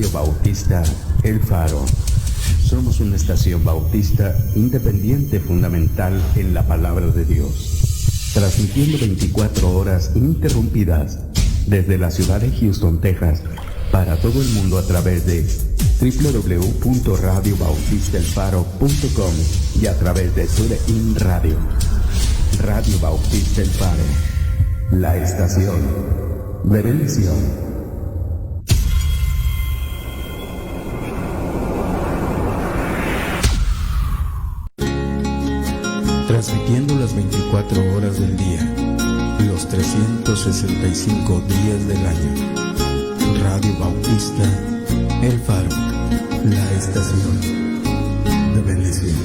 Radio Bautista El Faro. Somos una estación bautista independiente fundamental en la palabra de Dios, transmitiendo 24 horas ininterrumpidas desde la ciudad de Houston, Texas, para todo el mundo a través de www.radiobautistaelfaro.com y a través de TuneIn Radio. Radio Bautista El Faro, la estación de bendición. Transmitiendo las 24 horas del día, los 365 días del año. Radio Bautista El Faro, la estación de bendición.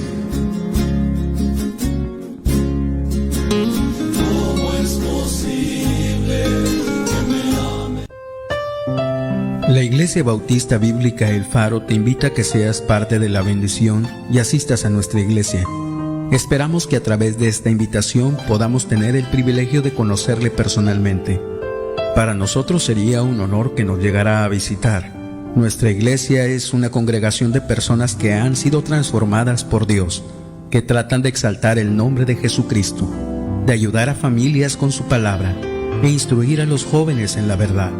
¿Cómo es posible que me ame? La Iglesia Bautista Bíblica El Faro te invita a que seas parte de la bendición y asistas a nuestra iglesia. Esperamos que a través de esta invitación podamos tener el privilegio de conocerle personalmente. Para nosotros sería un honor que nos llegara a visitar. Nuestra iglesia es una congregación de personas que han sido transformadas por Dios, que tratan de exaltar el nombre de Jesucristo, de ayudar a familias con su palabra e instruir a los jóvenes en la verdad.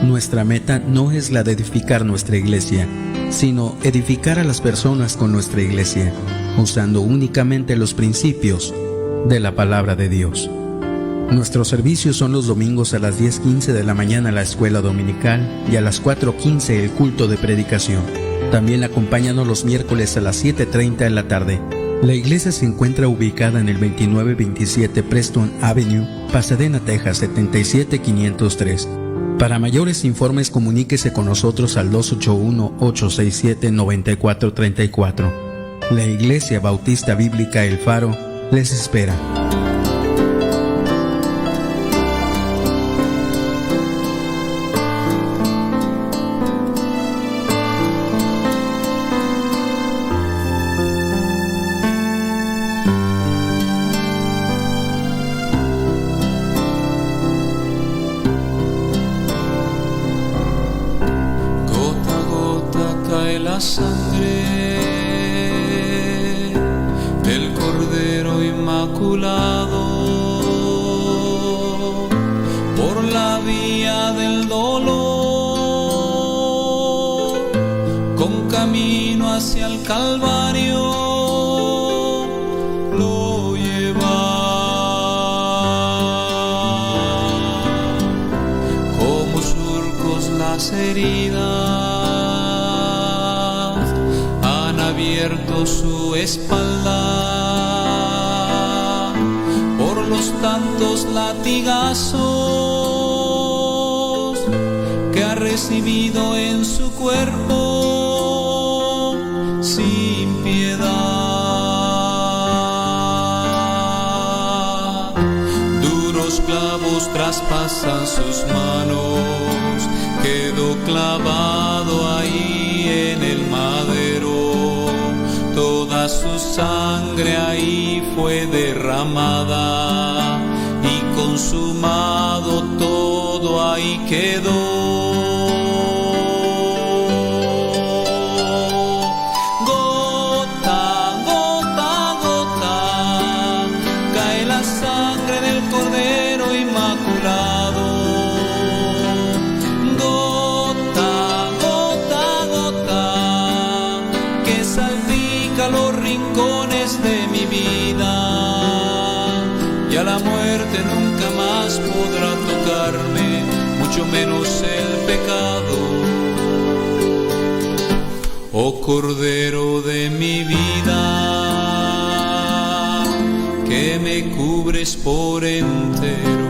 Nuestra meta no es la de edificar nuestra iglesia, sino edificar a las personas con nuestra iglesia, usando únicamente los principios de la palabra de Dios. Nuestros servicios son los domingos a las 10:15 de la mañana la escuela dominical y a las 4:15 el culto de predicación. También acompáñanos los miércoles a las 7:30 de la tarde. La iglesia se encuentra ubicada en el 2927 Preston Avenue, Pasadena, Texas 77503. Para mayores informes comuníquese con nosotros al 281-867-9434. La Iglesia Bautista Bíblica El Faro les espera. La sangre del Cordero Inmaculado por la vía del dolor, con camino hacia el Calvario lo lleva, como surcos las heridas abierto su espalda por los tantos latigazos que ha recibido en su cuerpo sin piedad. Duros clavos traspasan sus manos, quedó clavado ahí en el madero. Toda su sangre ahí fue derramada y consumado todo ahí quedó. Gota, gota, gota, cae la sangre del Cordero Inmaculado. Gota, gota, gota, que salpica los rincones de mi vida, y a la muerte nunca más podrá tocarme, mucho menos el pecado. Oh Cordero de mi vida, que me cubres por entero.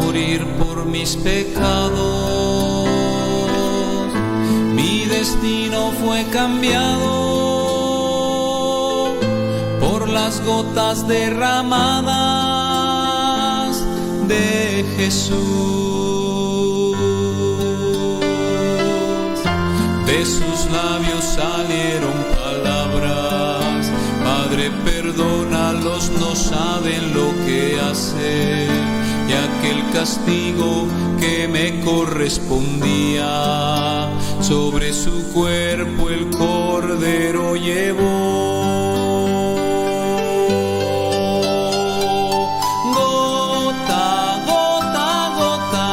morir por mis pecados. Mi destino fue cambiado por las gotas derramadas de Jesús. De sus labios salieron palabras: Padre, perdónalos, no saben lo que hacen. Y aquel castigo que me correspondía, sobre su cuerpo el Cordero llevó. Gota, gota, gota,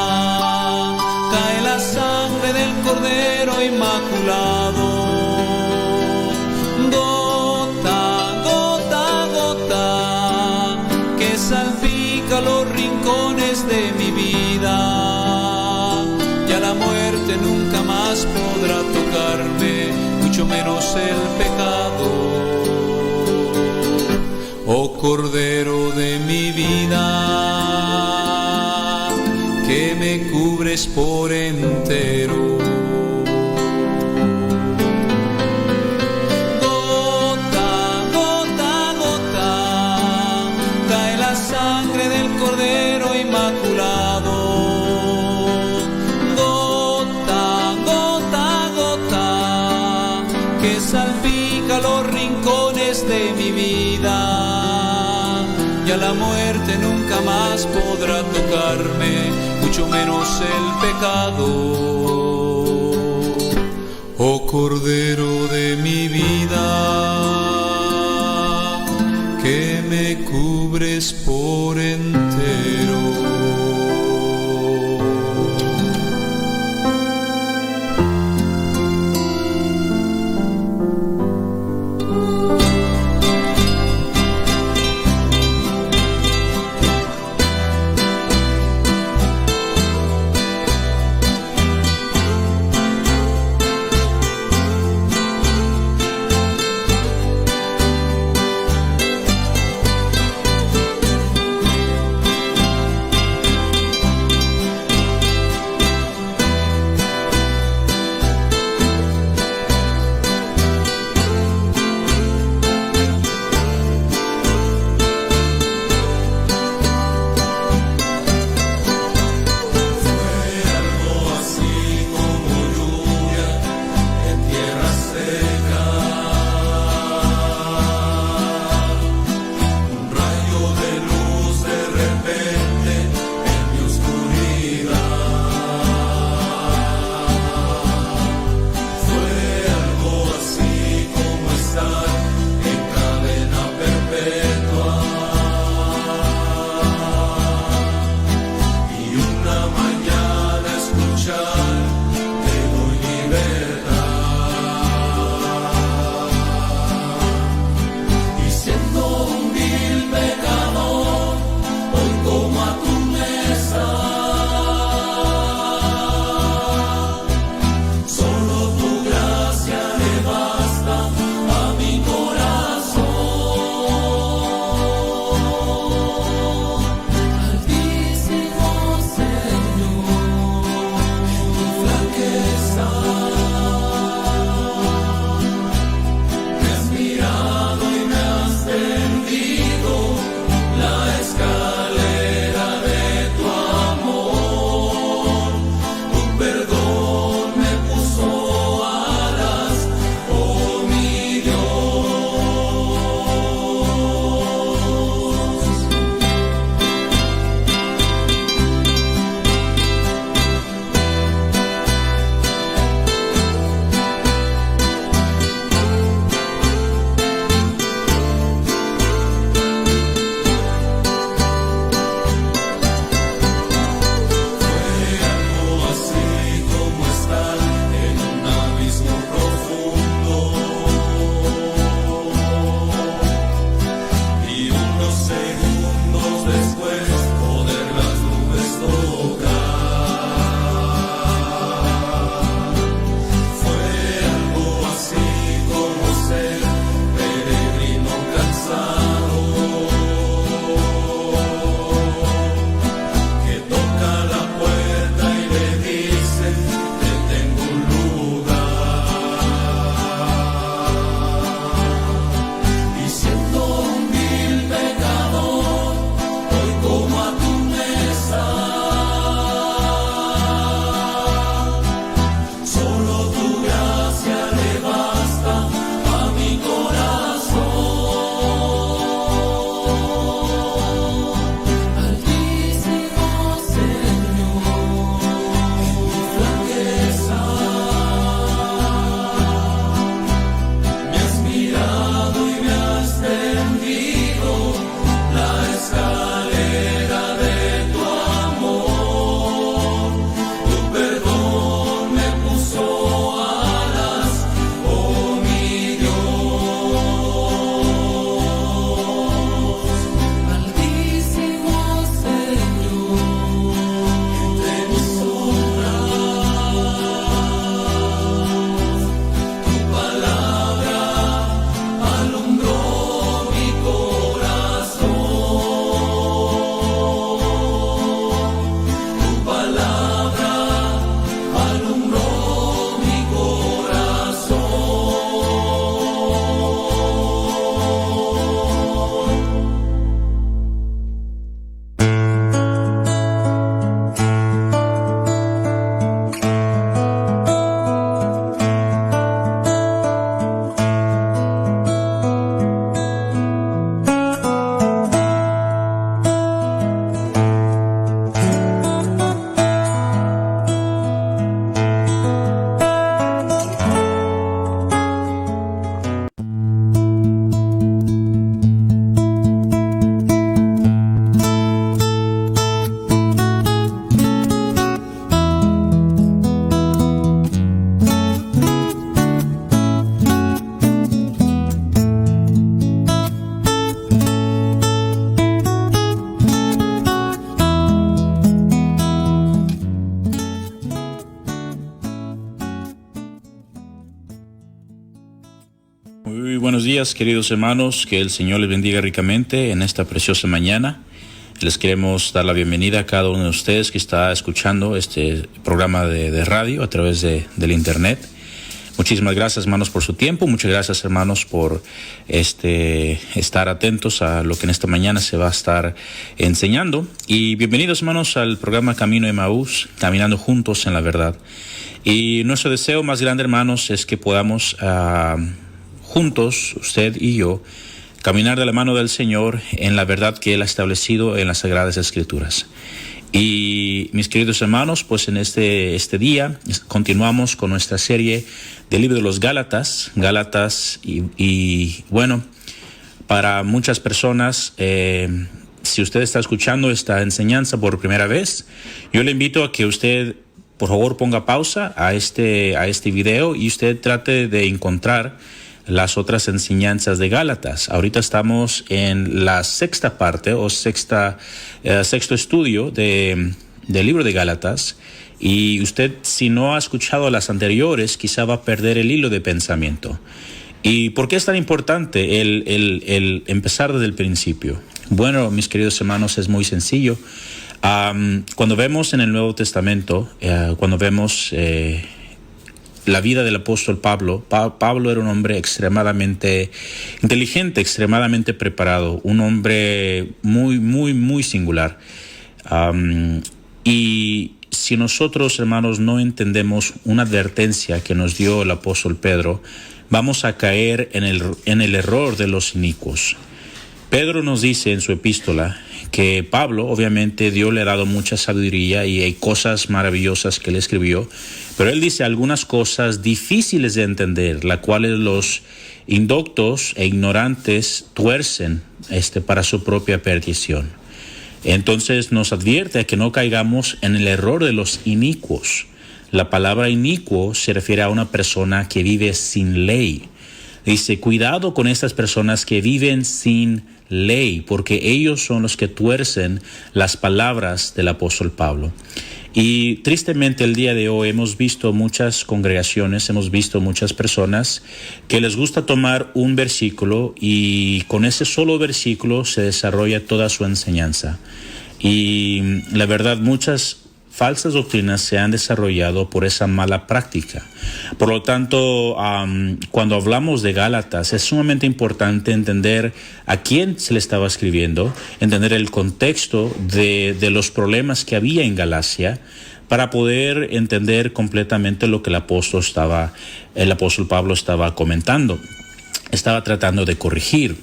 cae la sangre del Cordero inmaculado. Gota, gota, gota, que salpica los rincones de mi vida. Ya la muerte nunca más podrá tocarme, mucho menos el pecado. Oh Cordero de mi vida, que me cubres por entero. Gota, gota, gota, cae la sangre del Cordero inmaculado. Gota, gota, gota, que salpica los rincones de mi vida. Ya la muerte nunca más podrá tocarme, mucho menos el pecado. Oh Cordero de mi vida, que me cubres por entero. buenos días, queridos hermanos. Que el Señor les bendiga ricamente en esta preciosa mañana. Les queremos dar la bienvenida a cada uno de ustedes que está escuchando este programa de radio a través del internet. Muchísimas gracias, hermanos, por su tiempo. Muchas gracias, hermanos, por estar atentos a lo que en esta mañana se va a estar enseñando. Y bienvenidos, hermanos, al programa Camino de Emaús, caminando juntos en la verdad. Y nuestro deseo más grande, hermanos, es que podamos juntos, usted y yo, caminar de la mano del Señor en la verdad que Él ha establecido en las Sagradas Escrituras. Y mis queridos hermanos, pues en este día continuamos con nuestra serie del libro de los Gálatas. Y bueno, para muchas personas, si usted está escuchando esta enseñanza por primera vez, yo le invito a que usted, por favor, ponga pausa a este video y usted trate de encontrar las otras enseñanzas de Gálatas. Ahorita estamos en la sexta parte o sexto estudio del libro de Gálatas, y usted, si no ha escuchado las anteriores, quizá va a perder el hilo de pensamiento. ¿Y por qué es tan importante el empezar desde el principio? Bueno, mis queridos hermanos, es muy sencillo. Cuando vemos en el Nuevo Testamento, cuando vemos la vida del apóstol Pablo, Pablo era un hombre extremadamente inteligente, extremadamente preparado, un hombre muy, muy, muy singular. Y si nosotros, hermanos, no entendemos una advertencia que nos dio el apóstol Pedro, vamos a caer en el error de los inicuos. Pedro nos dice en su epístola que Pablo, obviamente, Dios le ha dado mucha sabiduría y hay cosas maravillosas que él escribió, pero él dice algunas cosas difíciles de entender, las cuales los indoctos e ignorantes tuercen para su propia perdición. Entonces nos advierte a que no caigamos en el error de los inicuos. La palabra inicuo se refiere a una persona que vive sin ley. Dice, cuidado con estas personas que viven sin ley, porque ellos son los que tuercen las palabras del apóstol Pablo. Y tristemente el día de hoy hemos visto muchas congregaciones, hemos visto muchas personas que les gusta tomar un versículo y con ese solo versículo se desarrolla toda su enseñanza. Y la verdad, muchas falsas doctrinas se han desarrollado por esa mala práctica. Por lo tanto, cuando hablamos de Gálatas, es sumamente importante entender a quién se le estaba escribiendo, entender el contexto de los problemas que había en Galacia, para poder entender completamente lo que el apóstol Pablo estaba comentando, estaba tratando de corregir.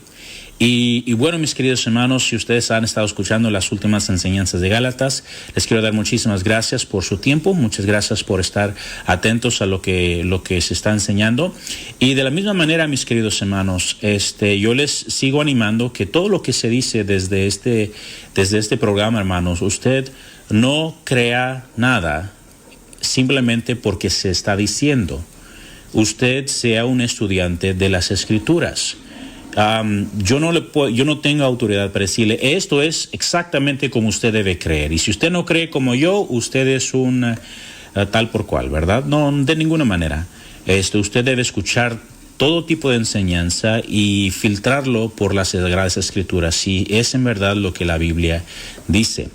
Y bueno, mis queridos hermanos, si ustedes han estado escuchando las últimas enseñanzas de Gálatas, les quiero dar muchísimas gracias por su tiempo, muchas gracias por estar atentos a lo que se está enseñando. Y de la misma manera, mis queridos hermanos, yo les sigo animando que todo lo que se dice desde este programa, hermanos, usted no crea nada simplemente porque se está diciendo. Usted sea un estudiante de las Escrituras. Yo no tengo autoridad para decirle esto es exactamente como usted debe creer, y si usted no cree como yo, usted es un tal por cual, ¿verdad? No, de ninguna manera. Usted debe escuchar todo tipo de enseñanza y filtrarlo por las Sagradas Escrituras, si es en verdad lo que la Biblia dice.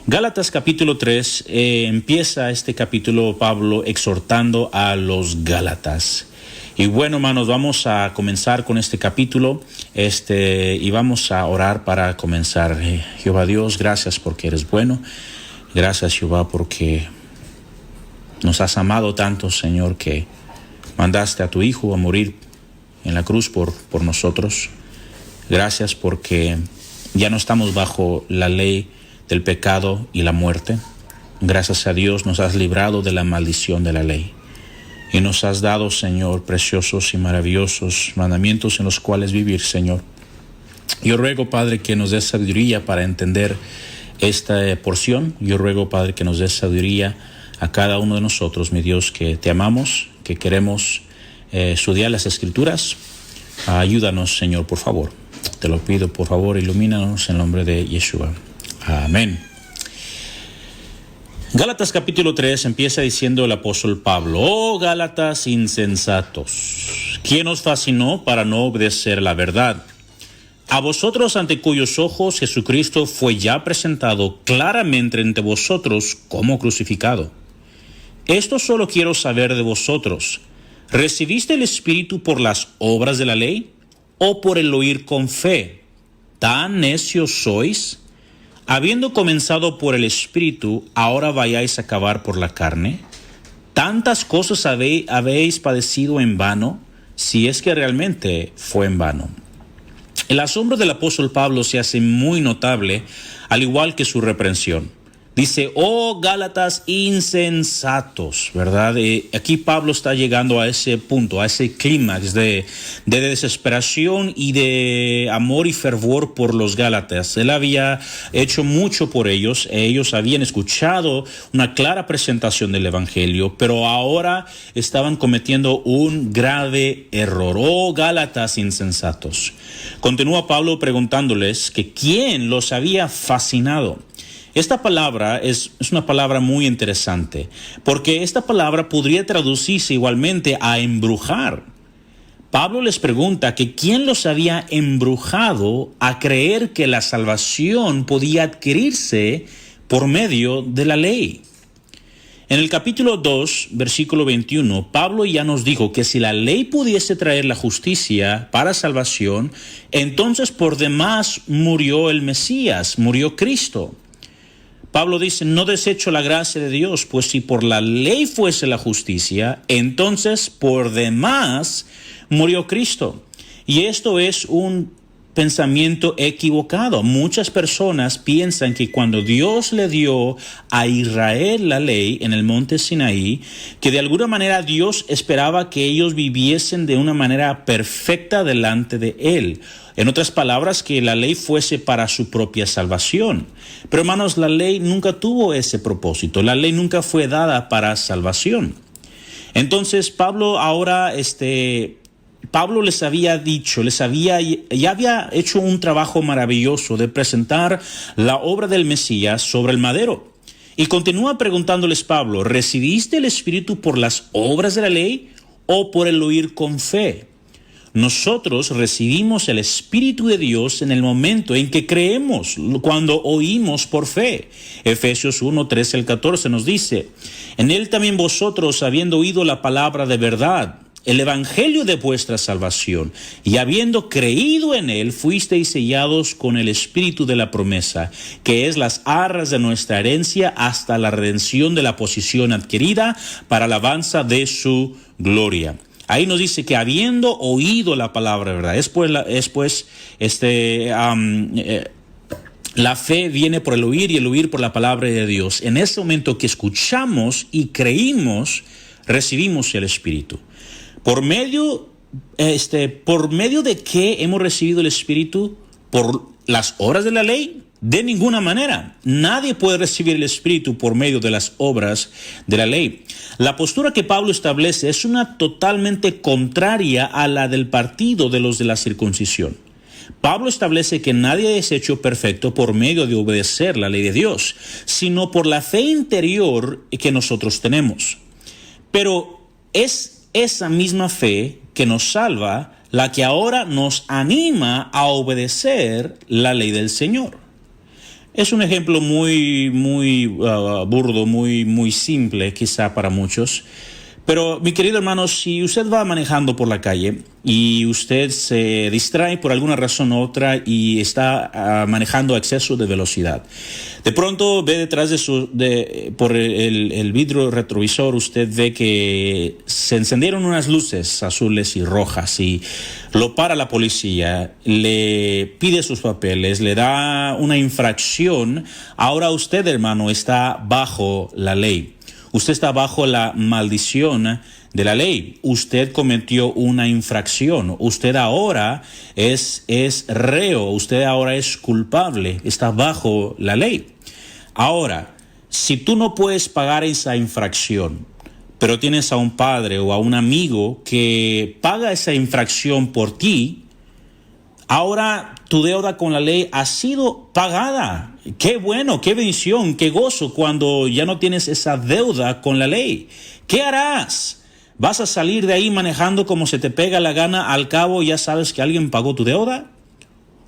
Gálatas capítulo 3, empieza este capítulo Pablo exhortando a los Gálatas. Y bueno, hermanos, vamos a comenzar con este capítulo y vamos a orar para comenzar. Jehová Dios, gracias porque eres bueno. Gracias, Jehová, porque nos has amado tanto, Señor, que mandaste a tu Hijo a morir en la cruz por nosotros. Gracias porque ya no estamos bajo la ley del pecado y la muerte. Gracias a Dios nos has librado de la maldición de la ley. Y nos has dado, Señor, preciosos y maravillosos mandamientos en los cuales vivir, Señor. Yo ruego, Padre, que nos des sabiduría para entender esta porción. Yo ruego, Padre, que nos des sabiduría a cada uno de nosotros, mi Dios, que te amamos, que queremos estudiar las Escrituras. Ayúdanos, Señor, por favor. Te lo pido, por favor, ilumínanos en el nombre de Yeshua. Amén. Gálatas capítulo 3 empieza diciendo el apóstol Pablo: oh Gálatas insensatos, ¿Quién os fascinó para no obedecer la verdad? A vosotros, ante cuyos ojos Jesucristo fue ya presentado claramente entre vosotros como crucificado. Esto solo quiero saber de vosotros. ¿Recibiste el Espíritu por las obras de la ley o por el oír con fe? ¿Tan necios sois? Habiendo comenzado por el Espíritu, ¿ahora vayáis a acabar por la carne? ¿Tantas cosas habéis padecido en vano, si es que realmente fue en vano? El asombro del apóstol Pablo se hace muy notable, al igual que su reprensión. Dice, oh Gálatas insensatos, ¿verdad? Aquí Pablo está llegando a ese punto, a ese clímax de desesperación y de amor y fervor por los Gálatas. Él había hecho mucho por ellos habían escuchado una clara presentación del Evangelio, pero ahora estaban cometiendo un grave error. Oh Gálatas insensatos. Continúa Pablo preguntándoles que quién los había fascinado. Esta palabra es una palabra muy interesante, porque esta palabra podría traducirse igualmente a embrujar. Pablo les pregunta que quién los había embrujado a creer que la salvación podía adquirirse por medio de la ley. En el capítulo 2, versículo 21, Pablo ya nos dijo que si la ley pudiese traer la justicia para salvación, entonces por demás murió el Mesías, murió Cristo. Pablo dice, no desecho la gracia de Dios, pues si por la ley fuese la justicia, entonces por demás murió Cristo. Y esto es un pensamiento equivocado. Muchas personas piensan que cuando Dios le dio a Israel la ley en el monte Sinaí, que de alguna manera Dios esperaba que ellos viviesen de una manera perfecta delante de Él. En otras palabras, que la ley fuese para su propia salvación. Pero hermanos, la ley nunca tuvo ese propósito. La ley nunca fue dada para salvación. Entonces, Pablo ahora, Pablo les había dicho, ya había hecho un trabajo maravilloso de presentar la obra del Mesías sobre el madero. Y continúa preguntándoles Pablo, ¿recibiste el Espíritu por las obras de la ley o por el oír con fe? Nosotros recibimos el Espíritu de Dios en el momento en que creemos, cuando oímos por fe. Efesios 1, 13 al 14 nos dice, en él también vosotros, habiendo oído la palabra de verdad, el evangelio de vuestra salvación, y habiendo creído en él, fuisteis sellados con el Espíritu de la promesa, que es las arras de nuestra herencia hasta la redención de la posesión adquirida para alabanza de su gloria. Ahí nos dice que habiendo oído la palabra, ¿verdad? La fe viene por el oír y el oír por la palabra de Dios. En ese momento que escuchamos y creímos, recibimos el Espíritu. ¿Por medio de qué hemos recibido el Espíritu? ¿Por las obras de la ley? De ninguna manera. Nadie puede recibir el Espíritu por medio de las obras de la ley. La postura que Pablo establece es una totalmente contraria a la del partido de los de la circuncisión. Pablo establece que nadie es hecho perfecto por medio de obedecer la ley de Dios, sino por la fe interior que nosotros tenemos. Pero es esa misma fe que nos salva la que ahora nos anima a obedecer la ley del Señor. Es un ejemplo muy burdo, muy simple quizá para muchos. Pero mi querido hermano, si usted va manejando por la calle y usted se distrae por alguna razón u otra y está manejando a exceso de velocidad, de pronto ve detrás por el vidrio retrovisor, usted ve que se encendieron unas luces azules y rojas y lo para la policía, le pide sus papeles, le da una infracción. Ahora usted, hermano, está bajo la ley. Usted está bajo la maldición de la ley. Usted cometió una infracción. Usted ahora es reo. Usted ahora es culpable. Está bajo la ley. Ahora, si tú no puedes pagar esa infracción, pero tienes a un padre o a un amigo que paga esa infracción por ti, ahora tu deuda con la ley ha sido pagada. Qué bueno, qué bendición, qué gozo cuando ya no tienes esa deuda con la ley. ¿Qué harás? ¿Vas a salir de ahí manejando como se te pega la gana, al cabo ya sabes que alguien pagó tu deuda?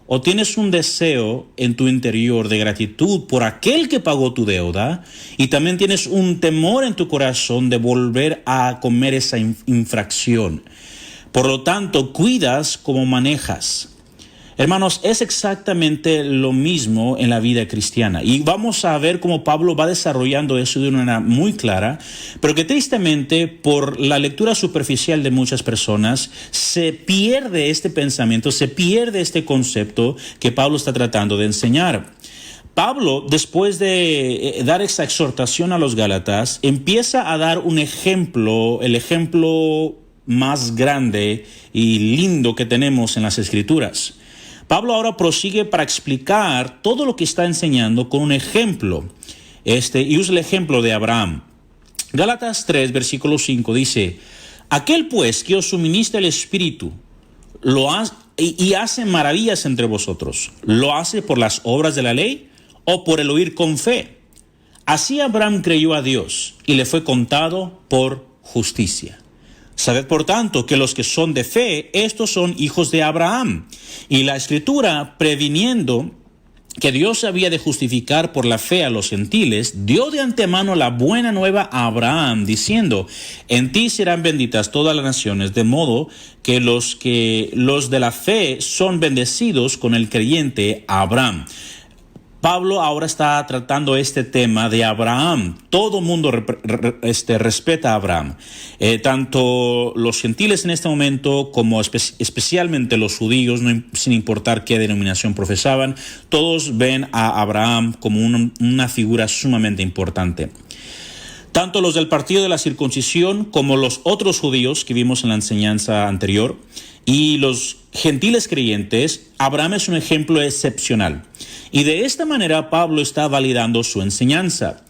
¿O tienes un deseo en tu interior de gratitud por aquel que pagó tu deuda y también tienes un temor en tu corazón de volver a comer esa infracción? Por lo tanto, cuidas cómo manejas. Hermanos, es exactamente lo mismo en la vida cristiana. Y vamos a ver cómo Pablo va desarrollando eso de una manera muy clara, pero que tristemente, por la lectura superficial de muchas personas, se pierde este pensamiento, se pierde este concepto que Pablo está tratando de enseñar. Pablo, después de dar esa exhortación a los Gálatas, empieza a dar un ejemplo, el ejemplo más grande y lindo que tenemos en las Escrituras. Pablo ahora prosigue para explicar todo lo que está enseñando con un ejemplo. Y usa el ejemplo de Abraham. Gálatas 3, versículo 5 dice: aquel pues que os suministra el Espíritu y hace maravillas entre vosotros, ¿lo hace por las obras de la ley o por el oír con fe? Así Abraham creyó a Dios y le fue contado por justicia. Sabed, por tanto, que los que son de fe, estos son hijos de Abraham. Y la Escritura, previniendo que Dios había de justificar por la fe a los gentiles, dio de antemano la buena nueva a Abraham, diciendo: en ti serán benditas todas las naciones, de modo que los de la fe son bendecidos con el creyente Abraham. Pablo ahora está tratando este tema de Abraham. Todo mundo respeta a Abraham. Tanto los gentiles en este momento como especialmente los judíos, sin importar qué denominación profesaban, todos ven a Abraham como una figura sumamente importante. Tanto los del partido de la circuncisión como los otros judíos que vimos en la enseñanza anterior y los gentiles creyentes, Abraham es un ejemplo excepcional. Y de esta manera Pablo está validando su enseñanza.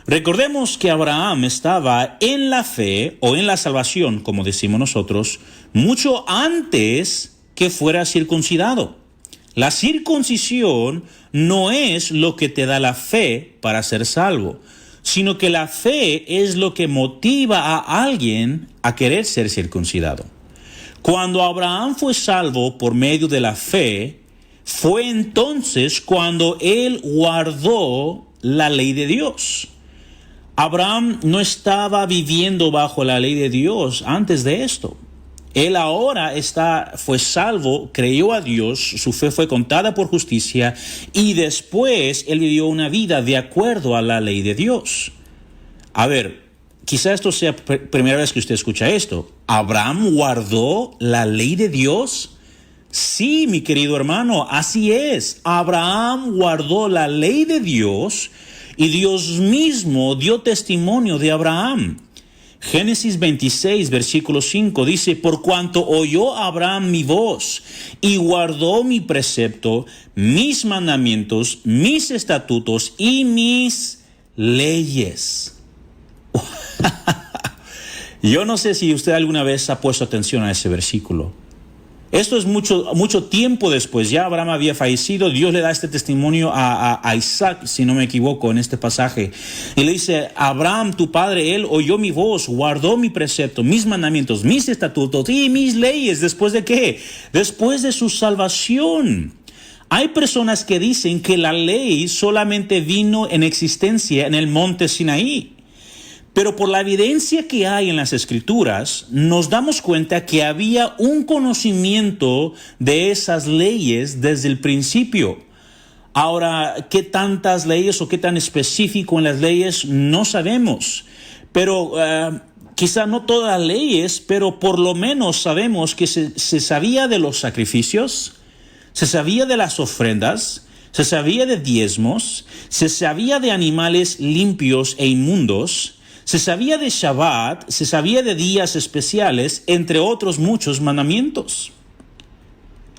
Recordemos que Abraham estaba en la fe o en la salvación, como decimos nosotros, mucho antes que fuera circuncidado. La circuncisión no es lo que te da la fe para ser salvo, sino que la fe es lo que motiva a alguien a querer ser circuncidado. Cuando Abraham fue salvo por medio de la fe, fue entonces cuando él guardó la ley de Dios. Abraham no estaba viviendo bajo la ley de Dios antes de esto. Él ahora fue salvo, creyó a Dios, su fe fue contada por justicia y después él vivió una vida de acuerdo a la ley de Dios. A ver, quizá esto sea primera vez que usted escucha esto. ¿Abraham guardó la ley de Dios? Sí, mi querido hermano, así es. Abraham guardó la ley de Dios y Dios mismo dio testimonio de Abraham. Génesis 26, versículo 5 dice: por cuanto oyó Abraham mi voz y guardó mi precepto, mis mandamientos, mis estatutos y mis leyes. Yo no sé si usted alguna vez ha puesto atención a ese versículo. Esto es mucho tiempo después. Ya Abraham había fallecido. Dios le da este testimonio a Isaac, si no me equivoco, en este pasaje. Y le dice: Abraham, tu padre, él oyó mi voz, guardó mi precepto, mis mandamientos, mis estatutos y mis leyes. ¿Después de qué? Después de su salvación. Hay personas que dicen que la ley solamente vino en existencia en el monte Sinaí. Pero por la evidencia que hay en las Escrituras, nos damos cuenta que había un conocimiento de esas leyes desde el principio. Ahora, ¿qué tantas leyes o qué tan específico en las leyes? No sabemos. Pero quizá no todas las leyes, pero por lo menos sabemos que se sabía de los sacrificios, se sabía de las ofrendas, se sabía de diezmos, se sabía de animales limpios e inmundos, se sabía de Shabbat, se sabía de días especiales, entre otros muchos mandamientos.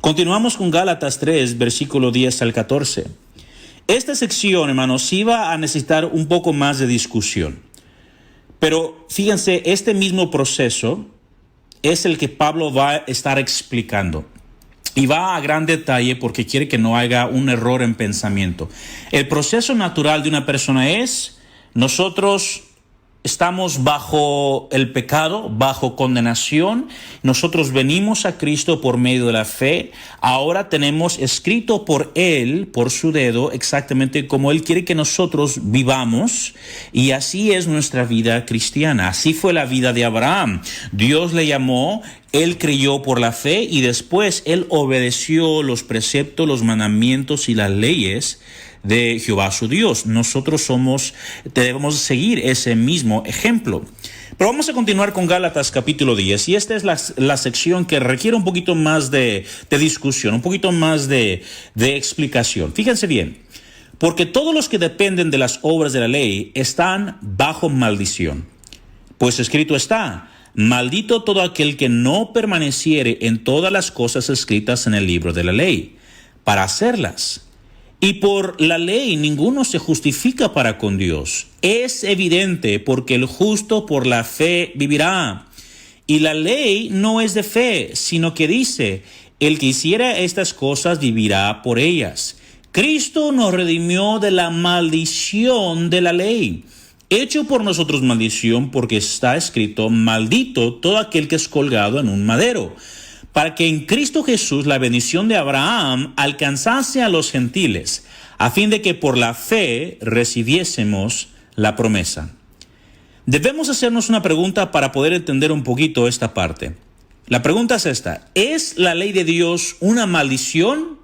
Continuamos con Gálatas 3, versículo 10 al 14. Esta sección, hermanos, iba a necesitar un poco más de discusión. Pero fíjense, este mismo proceso es el que Pablo va a estar explicando. Y va a gran detalle porque quiere que no haya un error en pensamiento. El proceso natural de una persona es: nosotros estamos bajo el pecado, bajo condenación. Nosotros venimos a Cristo por medio de la fe. Ahora tenemos escrito por Él, por su dedo, exactamente como Él quiere que nosotros vivamos. Y así es nuestra vida cristiana. Así fue la vida de Abraham. Dios le llamó, él creyó por la fe y después él obedeció los preceptos, los mandamientos y las leyes de Jehová su Dios. Nosotros debemos seguir ese mismo ejemplo. Pero vamos a continuar con Gálatas capítulo 10, y esta es la sección que requiere un poquito más de discusión, un poquito más de explicación. Fíjense bien, porque todos los que dependen de las obras de la ley están bajo maldición. Pues escrito está: maldito todo aquel que no permaneciere en todas las cosas escritas en el libro de la ley, para hacerlas. Y por la ley ninguno se justifica para con Dios. Es evidente, porque el justo por la fe vivirá. Y la ley no es de fe, sino que dice: el que hiciera estas cosas vivirá por ellas. Cristo nos redimió de la maldición de la ley, hecho por nosotros maldición, porque está escrito: maldito todo aquel que es colgado en un madero, para que en Cristo Jesús la bendición de Abraham alcanzase a los gentiles, a fin de que por la fe recibiésemos la promesa. Debemos hacernos una pregunta para poder entender un poquito esta parte. La pregunta es esta: ¿es la ley de Dios una maldición?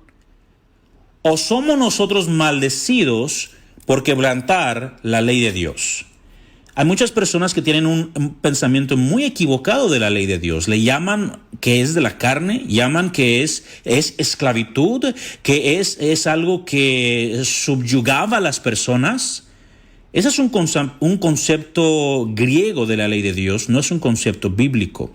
¿O somos nosotros maldecidos por quebrantar la ley de Dios? Hay muchas personas que tienen un pensamiento muy equivocado de la ley de Dios. Le llaman que es de la carne, llaman que es esclavitud, que es algo que subyugaba a las personas. Ese es un concepto griego de la ley de Dios, no es un concepto bíblico.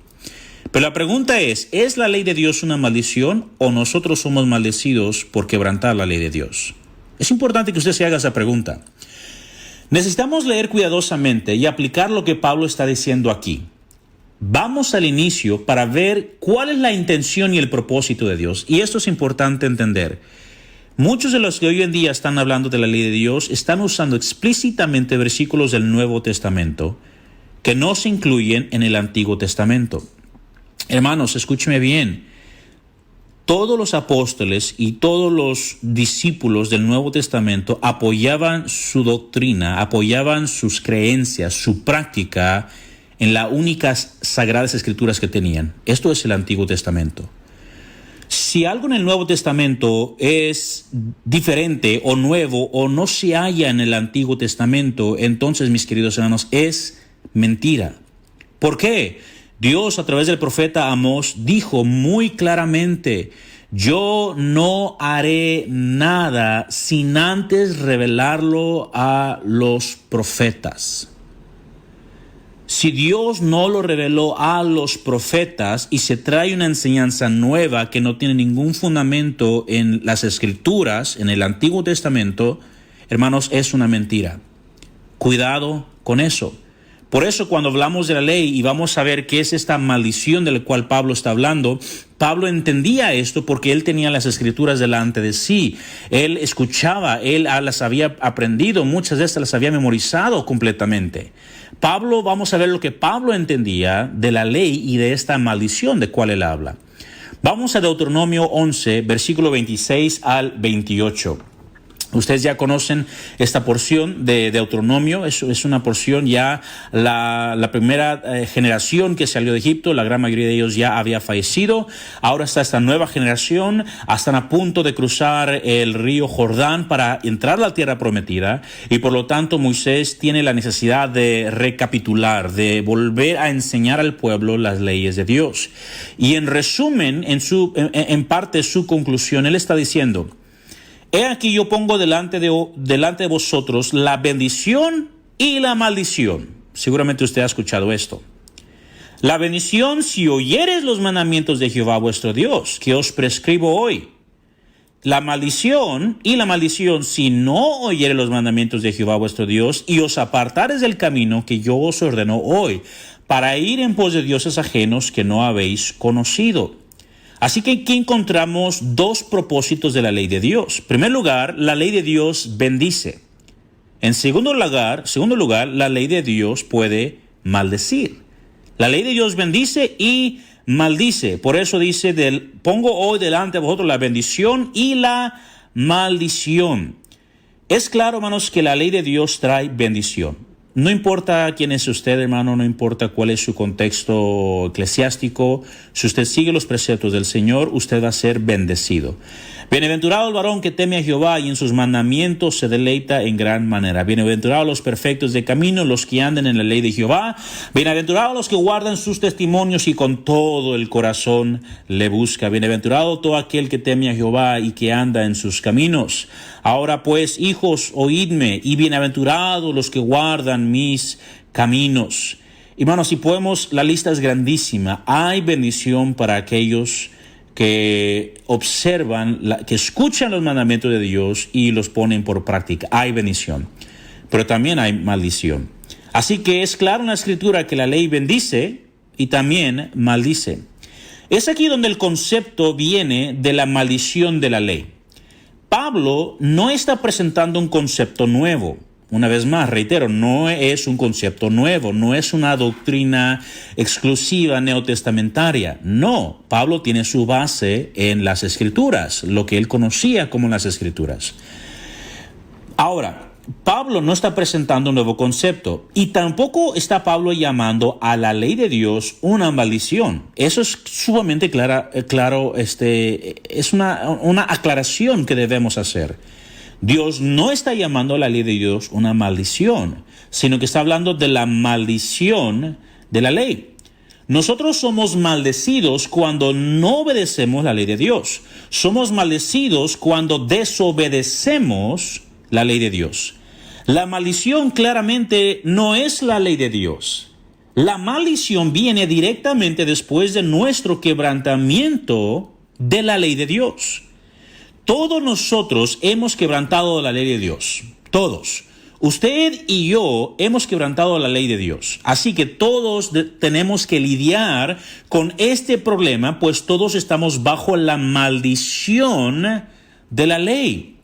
Pero la pregunta ¿es la ley de Dios una maldición o nosotros somos maldecidos por quebrantar la ley de Dios? Es importante que usted se haga esa pregunta. Necesitamos leer cuidadosamente y aplicar lo que Pablo está diciendo aquí. Vamos al inicio para ver cuál es la intención y el propósito de Dios. Y esto es importante entender. Muchos de los que hoy en día están hablando de la ley de Dios están usando explícitamente versículos del Nuevo Testamento que no se incluyen en el Antiguo Testamento. Hermanos, escúcheme bien. Todos los apóstoles y todos los discípulos del Nuevo Testamento apoyaban su doctrina, apoyaban sus creencias, su práctica en las únicas sagradas escrituras que tenían. Esto es el Antiguo Testamento. Si algo en el Nuevo Testamento es diferente o nuevo o no se halla en el Antiguo Testamento, entonces, mis queridos hermanos, es mentira. ¿Por qué? Dios a través del profeta Amós dijo muy claramente: yo no haré nada sin antes revelarlo a los profetas. Si Dios no lo reveló a los profetas y se trae una enseñanza nueva que no tiene ningún fundamento en las Escrituras, en el Antiguo Testamento, hermanos, es una mentira. Cuidado con eso. Por eso cuando hablamos de la ley y vamos a ver qué es esta maldición de la cual Pablo está hablando, Pablo entendía esto porque él tenía las escrituras delante de sí. Él escuchaba, él las había aprendido, muchas de estas las había memorizado completamente. Pablo, vamos a ver lo que Pablo entendía de la ley y de esta maldición de cual él habla. Vamos a Deuteronomio 11, versículo 26 al 28. Ustedes ya conocen esta porción de Deuteronomio. Es una porción ya la primera generación que salió de Egipto, la gran mayoría de ellos ya había fallecido. Ahora está esta nueva generación, están a punto de cruzar el río Jordán para entrar a la tierra prometida, y por lo tanto Moisés tiene la necesidad de recapitular, de volver a enseñar al pueblo las leyes de Dios. Y en resumen, en parte su conclusión, él está diciendo: he aquí yo pongo delante de vosotros la bendición y la maldición. Seguramente usted ha escuchado esto. La bendición si oyeres los mandamientos de Jehová vuestro Dios, que os prescribo hoy. La maldición si no oyeres los mandamientos de Jehová vuestro Dios y os apartares del camino que yo os ordeno hoy, para ir en pos de dioses ajenos que no habéis conocido. Así que aquí encontramos dos propósitos de la ley de Dios. En primer lugar, la ley de Dios bendice. En segundo lugar, la ley de Dios puede maldecir. La ley de Dios bendice y maldice. Por eso dice, pongo hoy delante de vosotros la bendición y la maldición. Es claro, hermanos, que la ley de Dios trae bendición. No importa quién es usted, hermano, no importa cuál es su contexto eclesiástico, si usted sigue los preceptos del Señor, usted va a ser bendecido. Bienaventurado el varón que teme a Jehová y en sus mandamientos se deleita en gran manera. Bienaventurados los perfectos de camino, los que andan en la ley de Jehová. Bienaventurados los que guardan sus testimonios y con todo el corazón le busca. Bienaventurado todo aquel que teme a Jehová y que anda en sus caminos. Ahora pues, hijos, oídme, y bienaventurados los que guardan mis caminos. Hermanos, si podemos, la lista es grandísima. Hay bendición para aquellos que observan, que escuchan los mandamientos de Dios y los ponen por práctica. Hay bendición, pero también hay maldición. Así que es claro en la Escritura que la ley bendice y también maldice. Es aquí donde el concepto viene de la maldición de la ley. Pablo no está presentando un concepto nuevo. Una vez más, reitero, no es un concepto nuevo, no es una doctrina exclusiva neotestamentaria. No, Pablo tiene su base en las Escrituras, lo que él conocía como las Escrituras. Ahora, Pablo no está presentando un nuevo concepto y tampoco está Pablo llamando a la ley de Dios una maldición. Eso es sumamente claro, es una aclaración que debemos hacer. Dios no está llamando a la ley de Dios una maldición, sino que está hablando de la maldición de la ley. Nosotros somos maldecidos cuando no obedecemos la ley de Dios. Somos maldecidos cuando desobedecemos la ley de Dios. La maldición claramente no es la ley de Dios. La maldición viene directamente después de nuestro quebrantamiento de la ley de Dios. Todos nosotros hemos quebrantado la ley de Dios. Todos. Usted y yo hemos quebrantado la ley de Dios. Así que todos tenemos que lidiar con este problema, pues todos estamos bajo la maldición de la ley.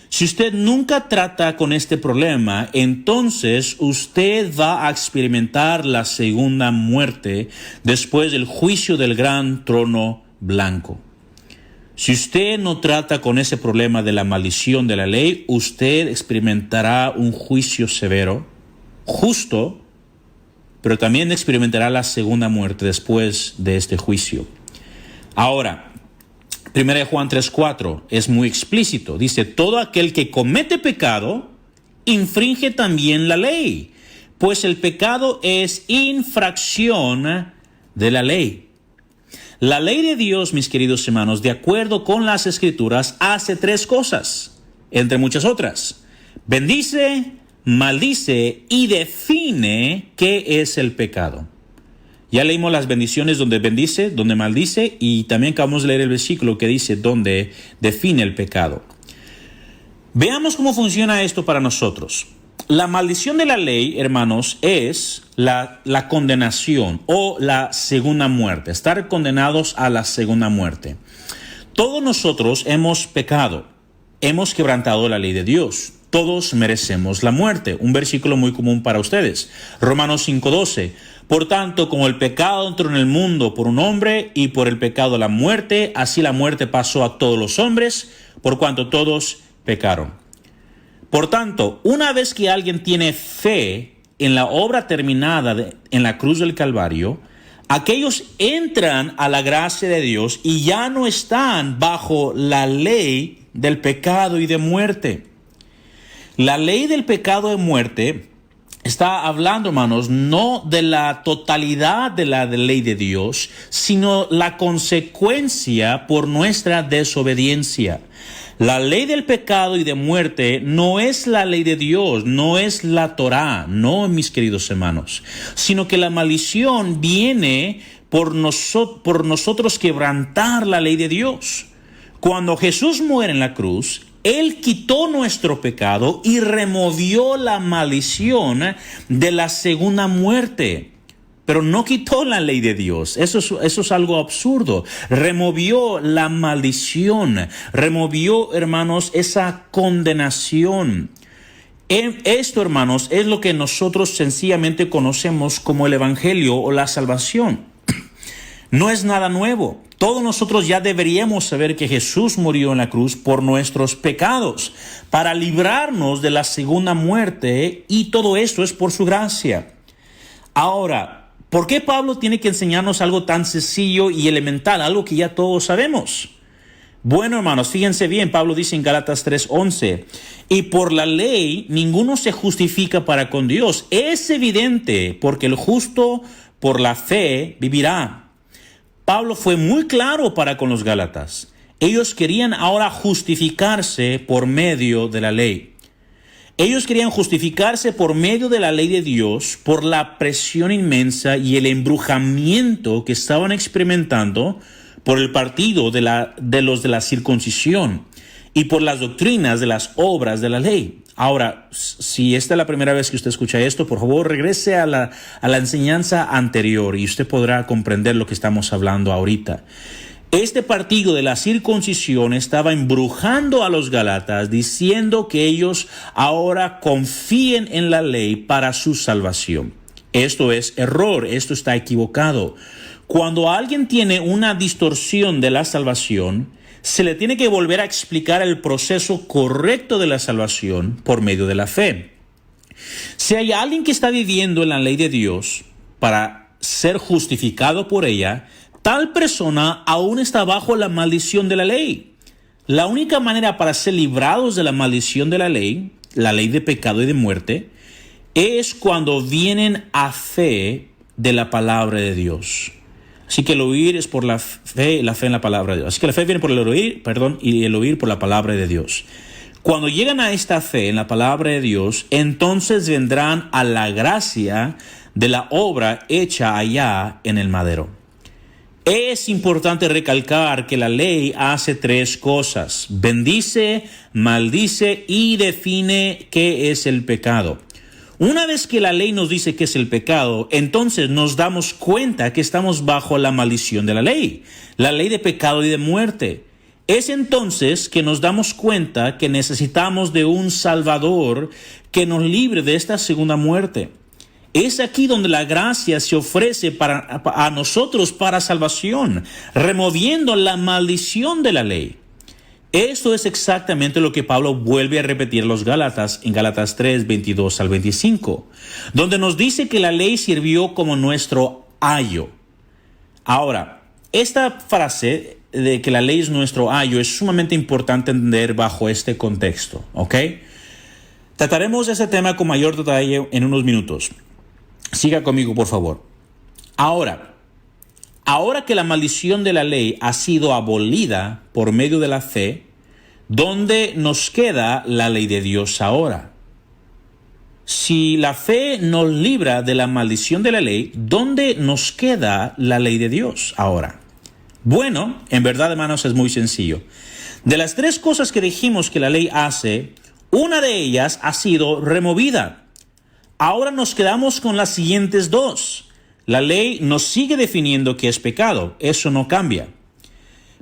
Si usted nunca trata con este problema, entonces usted va a experimentar la segunda muerte después del juicio del gran trono blanco. Si usted no trata con ese problema de la maldición de la ley, usted experimentará un juicio severo, justo, pero también experimentará la segunda muerte después de este juicio. Ahora, 1 Juan 3:4 es muy explícito. Dice, todo aquel que comete pecado, infringe también la ley, pues el pecado es infracción de la ley. La ley de Dios, mis queridos hermanos, de acuerdo con las Escrituras, hace tres cosas, entre muchas otras. Bendice, maldice y define qué es el pecado. Ya leímos las bendiciones donde bendice, donde maldice, y también acabamos de leer el versículo que dice donde define el pecado. Veamos cómo funciona esto para nosotros. La maldición de la ley, hermanos, es la condenación o la segunda muerte, estar condenados a la segunda muerte. Todos nosotros hemos pecado, hemos quebrantado la ley de Dios. Todos merecemos la muerte. Un versículo muy común para ustedes. Romanos 5:12. Por tanto, como el pecado entró en el mundo por un hombre y por el pecado la muerte, así la muerte pasó a todos los hombres, por cuanto todos pecaron. Por tanto, una vez que alguien tiene fe en la obra terminada en la cruz del Calvario, aquellos entran a la gracia de Dios y ya no están bajo la ley del pecado y de muerte. La ley del pecado y muerte está hablando, hermanos, no de la totalidad de la ley de Dios, sino la consecuencia por nuestra desobediencia. La ley del pecado y de muerte no es la ley de Dios, no es la Torá, no, mis queridos hermanos, sino que la maldición viene por nosotros quebrantar la ley de Dios. Cuando Jesús muere en la cruz, Él quitó nuestro pecado y removió la maldición de la segunda muerte. Pero no quitó la ley de Dios. Eso es algo absurdo. Removió la maldición. Removió, hermanos, esa condenación. Esto, hermanos, es lo que nosotros sencillamente conocemos como el Evangelio o la salvación. No es nada nuevo. Todos nosotros ya deberíamos saber que Jesús murió en la cruz por nuestros pecados, para librarnos de la segunda muerte, y todo esto es por su gracia. Ahora, ¿por qué Pablo tiene que enseñarnos algo tan sencillo y elemental, algo que ya todos sabemos? Bueno, hermanos, fíjense bien, Pablo dice en Gálatas 3:11, y por la ley ninguno se justifica para con Dios. Es evidente, porque el justo por la fe vivirá. Pablo fue muy claro para con los Gálatas. Ellos querían ahora justificarse por medio de la ley. Ellos querían justificarse por medio de la ley de Dios, por la presión inmensa y el embrujamiento que estaban experimentando por el partido de los de la circuncisión y por las doctrinas de las obras de la ley. Ahora, si esta es la primera vez que usted escucha esto, por favor regrese a la enseñanza anterior y usted podrá comprender lo que estamos hablando ahorita. Este partido de la circuncisión estaba embrujando a los Gálatas, diciendo que ellos ahora confíen en la ley para su salvación. Esto es error, esto está equivocado. Cuando alguien tiene una distorsión de la salvación, se le tiene que volver a explicar el proceso correcto de la salvación por medio de la fe. Si hay alguien que está viviendo en la ley de Dios para ser justificado por ella, tal persona aún está bajo la maldición de la ley. La única manera para ser librados de la maldición de la ley de pecado y de muerte, es cuando vienen a fe de la palabra de Dios. Así que el oír es por la fe en la palabra de Dios. Así que la fe viene por el oír, y el oír por la palabra de Dios. Cuando llegan a esta fe en la palabra de Dios, entonces vendrán a la gracia de la obra hecha allá en el madero. Es importante recalcar que la ley hace tres cosas: bendice, maldice y define qué es el pecado. Una vez que la ley nos dice qué es el pecado, entonces nos damos cuenta que estamos bajo la maldición de la ley de pecado y de muerte. Es entonces que nos damos cuenta que necesitamos de un Salvador que nos libre de esta segunda muerte. Es aquí donde la gracia se ofrece a nosotros para salvación, removiendo la maldición de la ley. Esto es exactamente lo que Pablo vuelve a repetir a los Gálatas en Gálatas 3, 22 al 25, donde nos dice que la ley sirvió como nuestro ayo. Ahora, esta frase de que la ley es nuestro ayo es sumamente importante entender bajo este contexto, ¿ok? Trataremos ese tema con mayor detalle en unos minutos. Siga conmigo, por favor. Ahora que la maldición de la ley ha sido abolida por medio de la fe, ¿dónde nos queda la ley de Dios ahora? Si la fe nos libra de la maldición de la ley, ¿dónde nos queda la ley de Dios ahora? Bueno, en verdad, hermanos, es muy sencillo. De las tres cosas que dijimos que la ley hace, una de ellas ha sido removida. Ahora nos quedamos con las siguientes dos. La ley nos sigue definiendo qué es pecado, eso no cambia.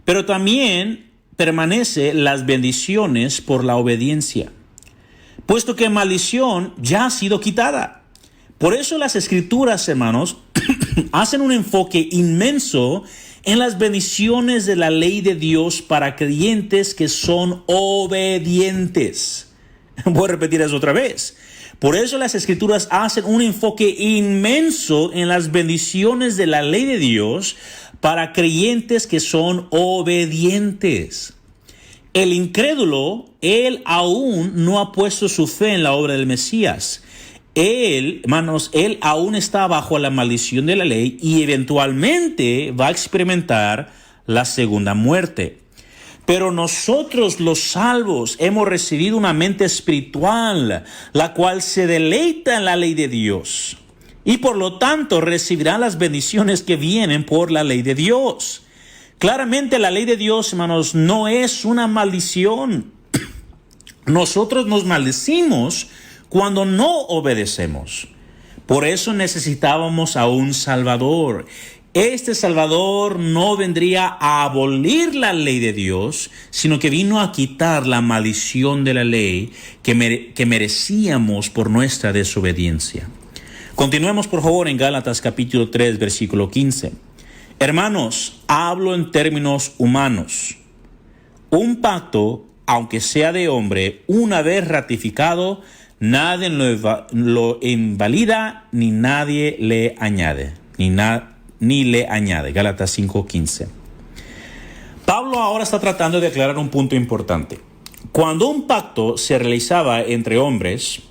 Pero también permanecen las bendiciones por la obediencia, puesto que maldición ya ha sido quitada. Por eso las Escrituras, hermanos, hacen un enfoque inmenso en las bendiciones de la ley de Dios para creyentes que son obedientes. Voy a repetir eso otra vez. Por eso las Escrituras hacen un enfoque inmenso en las bendiciones de la ley de Dios para creyentes que son obedientes. El incrédulo, él aún no ha puesto su fe en la obra del Mesías. Él aún está bajo la maldición de la ley y eventualmente va a experimentar la segunda muerte. Pero nosotros los salvos hemos recibido una mente espiritual, la cual se deleita en la ley de Dios. Y por lo tanto recibirá las bendiciones que vienen por la ley de Dios. Claramente la ley de Dios, hermanos, no es una maldición. Nosotros nos maldecimos cuando no obedecemos. Por eso necesitábamos a un Salvador. Este Salvador no vendría a abolir la ley de Dios, sino que vino a quitar la maldición de la ley que merecíamos por nuestra desobediencia. Continuemos por favor en Gálatas capítulo 3, versículo 15. Hermanos, hablo en términos humanos. Un pacto, aunque sea de hombre, una vez ratificado, nadie lo invalida ni nadie le añade. Ni le añade. Gálatas 5:15. Pablo ahora está tratando de aclarar un punto importante. Cuando un pacto se realizaba entre hombres,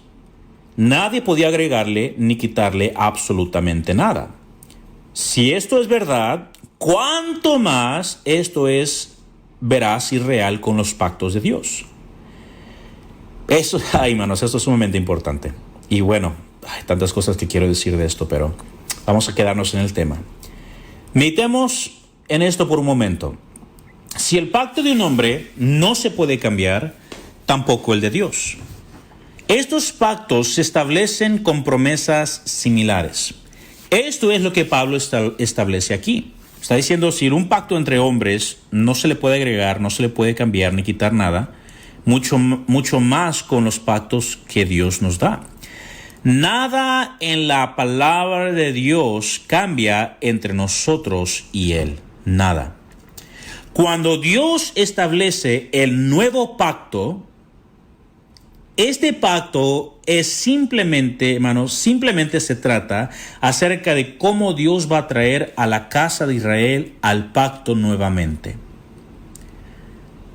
nadie podía agregarle ni quitarle absolutamente nada. Si esto es verdad, ¿cuánto más esto es veraz y real con los pactos de Dios? Eso, hermanos, esto es sumamente importante. Y bueno, hay tantas cosas que quiero decir de esto, pero vamos a quedarnos en el tema. Meditemos en esto por un momento. Si el pacto de un hombre no se puede cambiar, tampoco el de Dios. Estos pactos se establecen con promesas similares. Esto es lo que Pablo establece aquí. Está diciendo, si un pacto entre hombres no se le puede agregar, no se le puede cambiar ni quitar nada, mucho más con los pactos que Dios nos da. Nada en la palabra de Dios cambia entre nosotros y Él. Nada. Cuando Dios establece el nuevo pacto, este pacto es simplemente, hermanos, simplemente se trata acerca de cómo Dios va a traer a la casa de Israel al pacto nuevamente.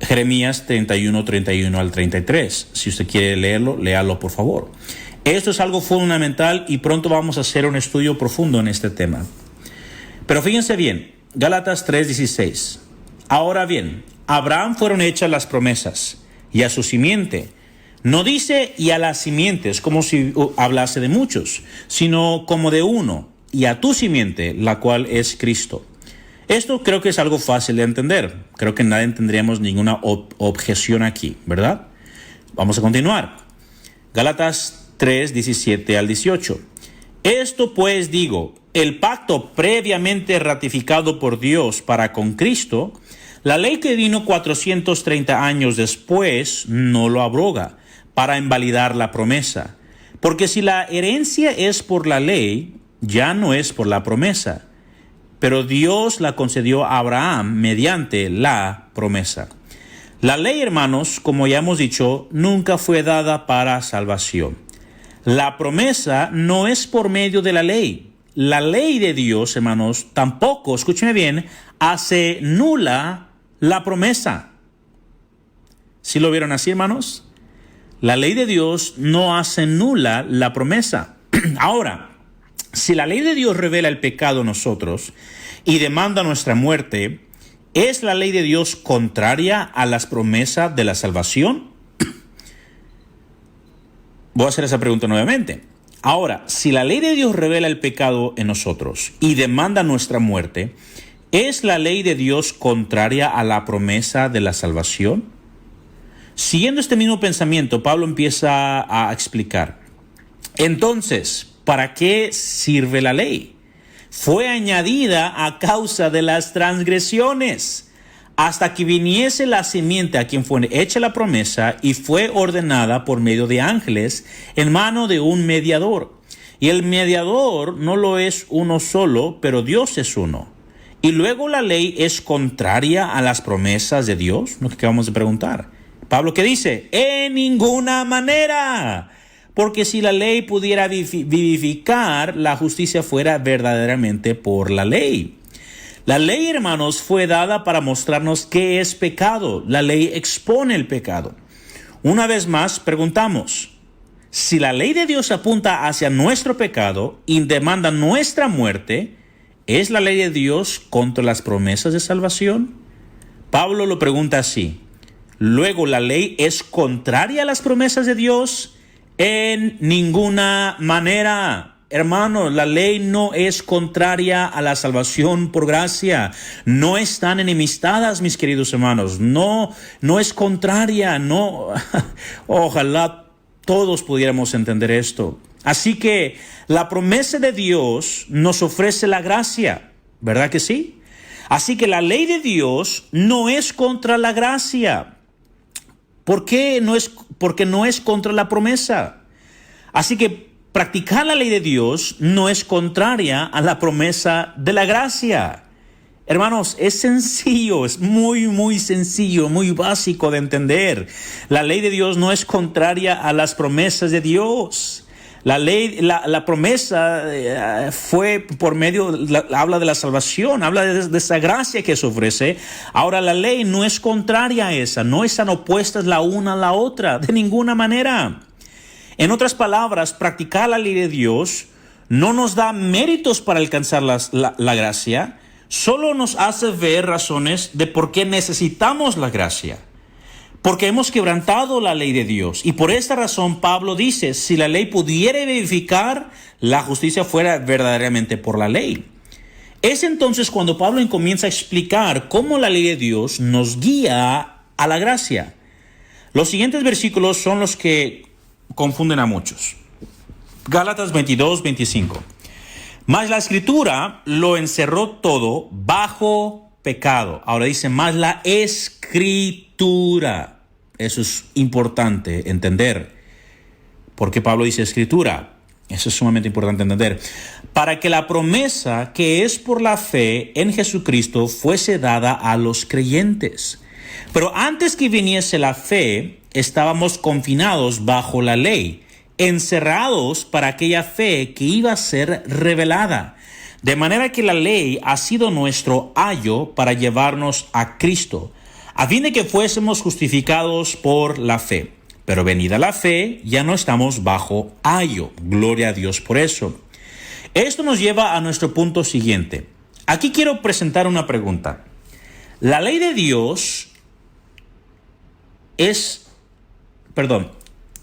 Jeremías 31, 31 al 33. Si usted quiere leerlo, léalo por favor. Esto es algo fundamental y pronto vamos a hacer un estudio profundo en este tema. Pero fíjense bien, Gálatas 3:16. Ahora bien, a Abraham fueron hechas las promesas y a su simiente. No dice y a las simientes como si hablase de muchos, sino como de uno, y a tu simiente, la cual es Cristo. Esto creo que es algo fácil de entender. Creo que nadie tendríamos ninguna objeción aquí, ¿verdad? Vamos a continuar. Gálatas 3, 17 al 18. Esto pues digo, el pacto previamente ratificado por Dios para con Cristo, la ley que vino 430 años después no lo abroga para invalidar la promesa. Porque si la herencia es por la ley, ya no es por la promesa. Pero Dios la concedió a Abraham mediante la promesa. La ley, hermanos, como ya hemos dicho, nunca fue dada para salvación. La promesa no es por medio de la ley. La ley de Dios, hermanos, tampoco, escúcheme bien, hace nula la promesa. ¿Sí lo vieron así, hermanos? La ley de Dios no hace nula la promesa. Ahora, si la ley de Dios revela el pecado en nosotros y demanda nuestra muerte, ¿es la ley de Dios contraria a las promesas de la salvación? Voy a hacer esa pregunta nuevamente. Ahora, si la ley de Dios revela el pecado en nosotros y demanda nuestra muerte, ¿es la ley de Dios contraria a la promesa de la salvación? Siguiendo este mismo pensamiento, Pablo empieza a explicar. Entonces, ¿para qué sirve la ley? Fue añadida a causa de las transgresiones, hasta que viniese la simiente a quien fue hecha la promesa y fue ordenada por medio de ángeles en mano de un mediador. Y el mediador no lo es uno solo, pero Dios es uno. Y luego la ley es contraria a las promesas de Dios, lo que acabamos de preguntar. Pablo, ¿qué dice? En ninguna manera. Porque si la ley pudiera vivificar, la justicia fuera verdaderamente por la ley. La ley, hermanos, fue dada para mostrarnos qué es pecado. La ley expone el pecado. Una vez más, preguntamos, si la ley de Dios apunta hacia nuestro pecado y demanda nuestra muerte, ¿es la ley de Dios contra las promesas de salvación? Pablo lo pregunta así. Luego, ¿la ley es contraria a las promesas de Dios? En ninguna manera. Hermanos, la ley no es contraria a la salvación por gracia. No están enemistadas, mis queridos hermanos. No es contraria. No. Ojalá todos pudiéramos entender esto. Así que la promesa de Dios nos ofrece la gracia. ¿verdad que sí? Así que la ley de Dios no es contra la gracia. ¿Por qué no es? Porque no es contra la promesa. Así que practicar la ley de Dios no es contraria a la promesa de la gracia. Hermanos, es sencillo, es muy, muy sencillo, muy básico de entender. La ley de Dios no es contraria a las promesas de Dios. La promesa fue por medio, habla de la salvación, habla de esa gracia que se ofrece. Ahora, la ley no es contraria a esa, no están opuestas la una a la otra, de ninguna manera. En otras palabras, practicar la ley de Dios no nos da méritos para alcanzar la gracia, solo nos hace ver razones de por qué necesitamos la gracia. Porque hemos quebrantado la ley de Dios. Y por esta razón Pablo dice, si la ley pudiera verificar, la justicia fuera verdaderamente por la ley. Es entonces cuando Pablo comienza a explicar cómo la ley de Dios nos guía a la gracia. Los siguientes versículos son los que confunden a muchos. Gálatas 22, 25. Mas la Escritura lo encerró todo bajo pecado. Ahora dice, más la Escritura. Eso es importante entender. ¿Por qué Pablo dice Escritura? Eso es sumamente importante entender. Para que la promesa que es por la fe en Jesucristo fuese dada a los creyentes. Pero antes que viniese la fe, estábamos confinados bajo la ley, encerrados para aquella fe que iba a ser revelada. De manera que la ley ha sido nuestro ayo para llevarnos a Cristo, a fin de que fuésemos justificados por la fe. Pero venida la fe, ya no estamos bajo ayo. Gloria a Dios por eso. Esto nos lleva a nuestro punto siguiente. Aquí quiero presentar una pregunta. La ley de Dios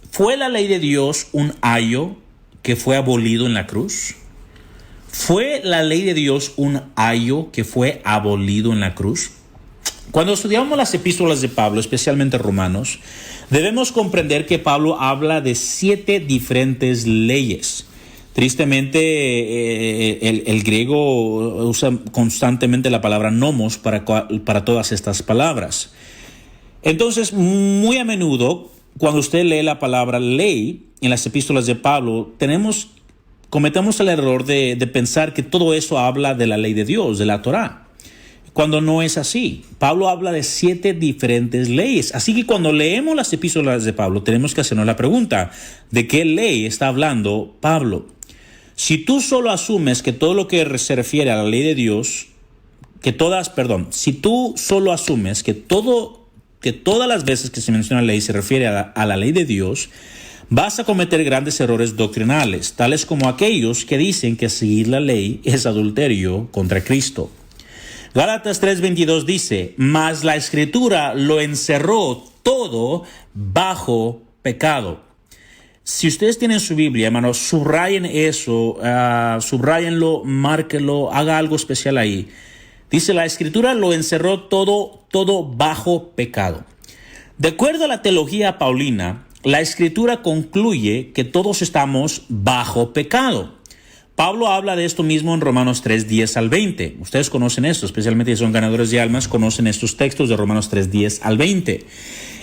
¿fue la ley de Dios un ayo que fue abolido en la cruz? ¿Fue la ley de Dios un ayo que fue abolido en la cruz? Cuando estudiamos las epístolas de Pablo, especialmente Romanos, debemos comprender que Pablo habla de 7 diferentes leyes. Tristemente, el griego usa constantemente la palabra nomos para todas estas palabras. Entonces, muy a menudo, cuando usted lee la palabra ley en las epístolas de Pablo, cometemos el error de pensar que todo eso habla de la ley de Dios, de la Torá, cuando no es así. Pablo habla de 7 diferentes leyes. Así que cuando leemos las epístolas de Pablo, tenemos que hacernos la pregunta, ¿de qué ley está hablando Pablo? Si tú solo asumes que todo lo que se refiere a la ley de Dios, si tú solo asumes que todas las veces que se menciona la ley se refiere a la ley de Dios, vas a cometer grandes errores doctrinales, tales como aquellos que dicen que seguir la ley es adulterio contra Cristo. Gálatas 3:22 dice, mas la Escritura lo encerró todo bajo pecado. Si ustedes tienen su Biblia, hermanos, subrayen eso, subrayenlo, márquenlo, haga algo especial ahí. Dice, la Escritura lo encerró todo bajo pecado. De acuerdo a la teología paulina, la Escritura concluye que todos estamos bajo pecado. Pablo habla de esto mismo en Romanos 3:10 al 20. Ustedes conocen esto, especialmente si son ganadores de almas, conocen estos textos de Romanos 3:10 al 20.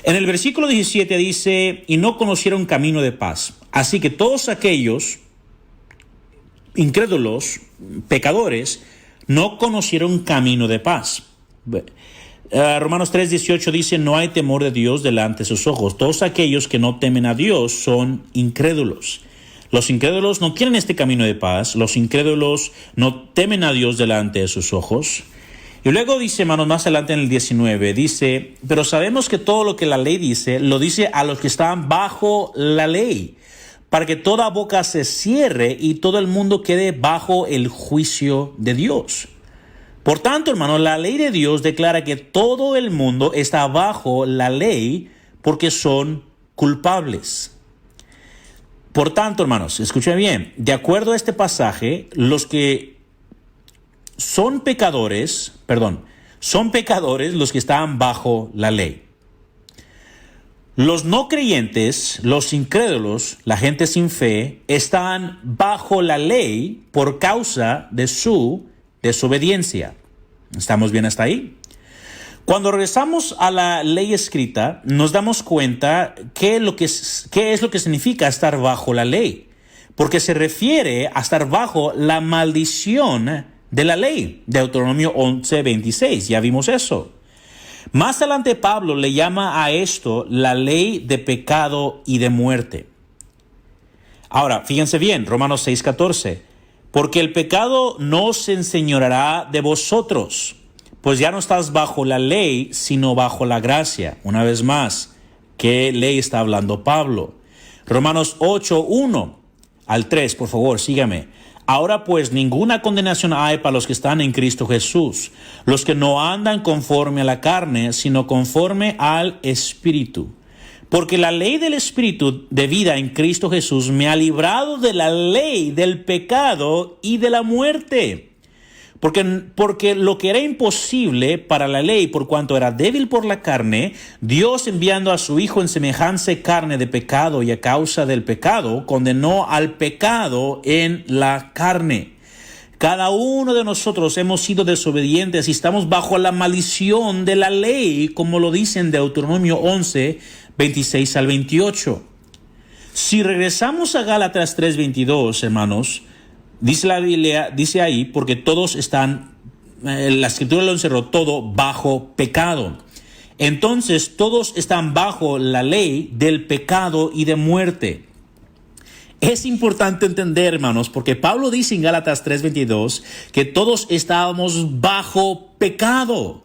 En el versículo 17 dice, y no conocieron camino de paz. Así que todos aquellos incrédulos, pecadores, no conocieron camino de paz. Romanos 3:18 dice, no hay temor de Dios delante de sus ojos. Todos aquellos que no temen a Dios son incrédulos. Los incrédulos no quieren este camino de paz. Los incrédulos no temen a Dios delante de sus ojos. Y luego dice, hermanos, más adelante en el 19, dice, pero sabemos que todo lo que la ley dice, lo dice a los que están bajo la ley, para que toda boca se cierre y todo el mundo quede bajo el juicio de Dios. Por tanto, hermanos, la ley de Dios declara que todo el mundo está bajo la ley porque son culpables. Por tanto, hermanos, escuchen bien, de acuerdo a este pasaje, los que son pecadores los que están bajo la ley. Los no creyentes, los incrédulos, la gente sin fe, están bajo la ley por causa de su desobediencia. ¿Estamos bien hasta ahí? Cuando regresamos a la ley escrita, nos damos cuenta qué es lo que significa estar bajo la ley, porque se refiere a estar bajo la maldición de la ley. Deuteronomio 11:26, ya vimos eso. Más adelante Pablo le llama a esto la ley de pecado y de muerte. Ahora, fíjense bien, Romanos 6:14, porque el pecado no se enseñoreará de vosotros, pues ya no estás bajo la ley, sino bajo la gracia. Una vez más, ¿qué ley está hablando Pablo? Romanos 8:1 al 3, por favor, sígame. Ahora pues ninguna condenación hay para los que están en Cristo Jesús, los que no andan conforme a la carne, sino conforme al Espíritu. Porque la ley del Espíritu de vida en Cristo Jesús me ha librado de la ley del pecado y de la muerte. Porque lo que era imposible para la ley, por cuanto era débil por la carne, Dios, enviando a su Hijo en semejanza de carne de pecado y a causa del pecado, condenó al pecado en la carne. Cada uno de nosotros hemos sido desobedientes y estamos bajo la maldición de la ley, como lo dice en Deuteronomio 11:26 al 28. Si regresamos a Gálatas 3:22, hermanos, dice la Biblia, dice ahí, porque todos están, la Escritura lo encerró todo bajo pecado. Entonces todos están bajo la ley del pecado y de muerte. Es importante entender, hermanos, porque Pablo dice en Gálatas 3:22 que todos estábamos bajo pecado.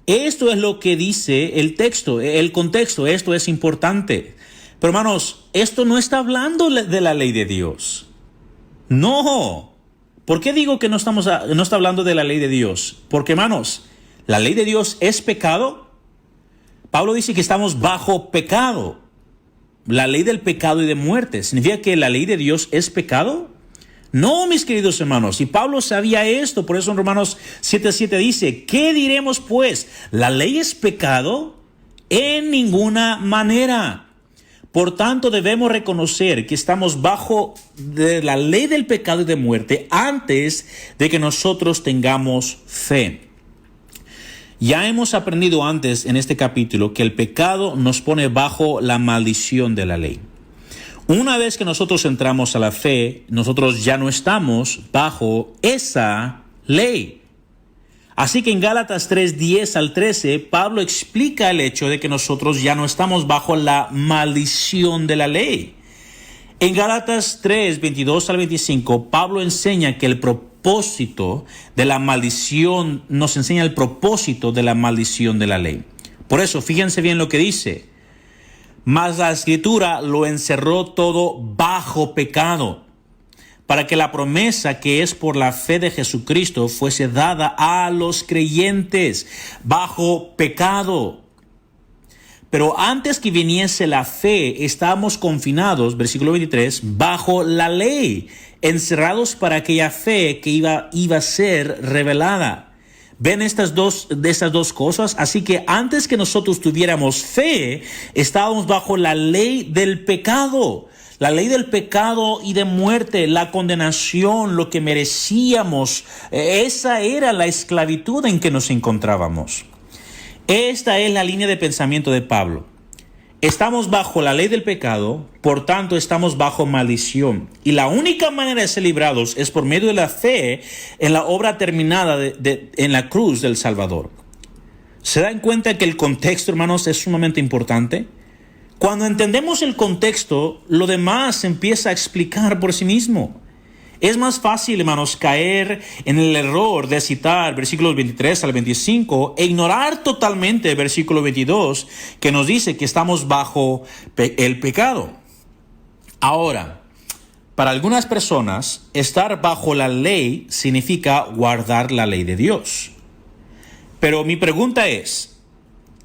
Esto es lo que dice el texto, el contexto, esto es importante. Pero hermanos, esto no está hablando de la ley de Dios. No. ¿Por qué digo que no está hablando de la ley de Dios? Porque, hermanos, ¿la ley de Dios es pecado? Pablo dice que estamos bajo pecado. La ley del pecado y de muerte. ¿Significa que la ley de Dios es pecado? No, mis queridos hermanos. Y Pablo sabía esto. Por eso en Romanos 7:7 dice, ¿qué diremos pues? ¿La ley es pecado? En ninguna manera. Por tanto, debemos reconocer que estamos bajo de la ley del pecado y de muerte antes de que nosotros tengamos fe. Ya hemos aprendido antes en este capítulo que el pecado nos pone bajo la maldición de la ley. Una vez que nosotros entramos a la fe, nosotros ya no estamos bajo esa ley. Así que en Gálatas 3:10 al 13, Pablo explica el hecho de que nosotros ya no estamos bajo la maldición de la ley. En Gálatas 3:22 al 25, Pablo enseña que el propósito de la maldición, nos enseña el propósito de la maldición de la ley. Por eso, fíjense bien lo que dice. Mas la Escritura lo encerró todo bajo pecado, para que la promesa que es por la fe de Jesucristo fuese dada a los creyentes bajo pecado. Pero antes que viniese la fe, estábamos confinados, versículo 23, bajo la ley, encerrados para aquella fe que iba a ser revelada. ¿Ven estas dos cosas? Así que antes que nosotros tuviéramos fe, estábamos bajo la ley del pecado. La ley del pecado y de muerte, la condenación, lo que merecíamos, esa era la esclavitud en que nos encontrábamos. Esta es la línea de pensamiento de Pablo. Estamos bajo la ley del pecado, por tanto estamos bajo maldición. Y la única manera de ser librados es por medio de la fe en la obra terminada en la cruz del Salvador. ¿Se dan cuenta que el contexto, hermanos, es sumamente importante? Cuando entendemos el contexto, lo demás se empieza a explicar por sí mismo. Es más fácil, hermanos, caer en el error de citar versículos 23 al 25 e ignorar totalmente el versículo 22 que nos dice que estamos bajo el pecado. Ahora, para algunas personas, estar bajo la ley significa guardar la ley de Dios. Pero mi pregunta es,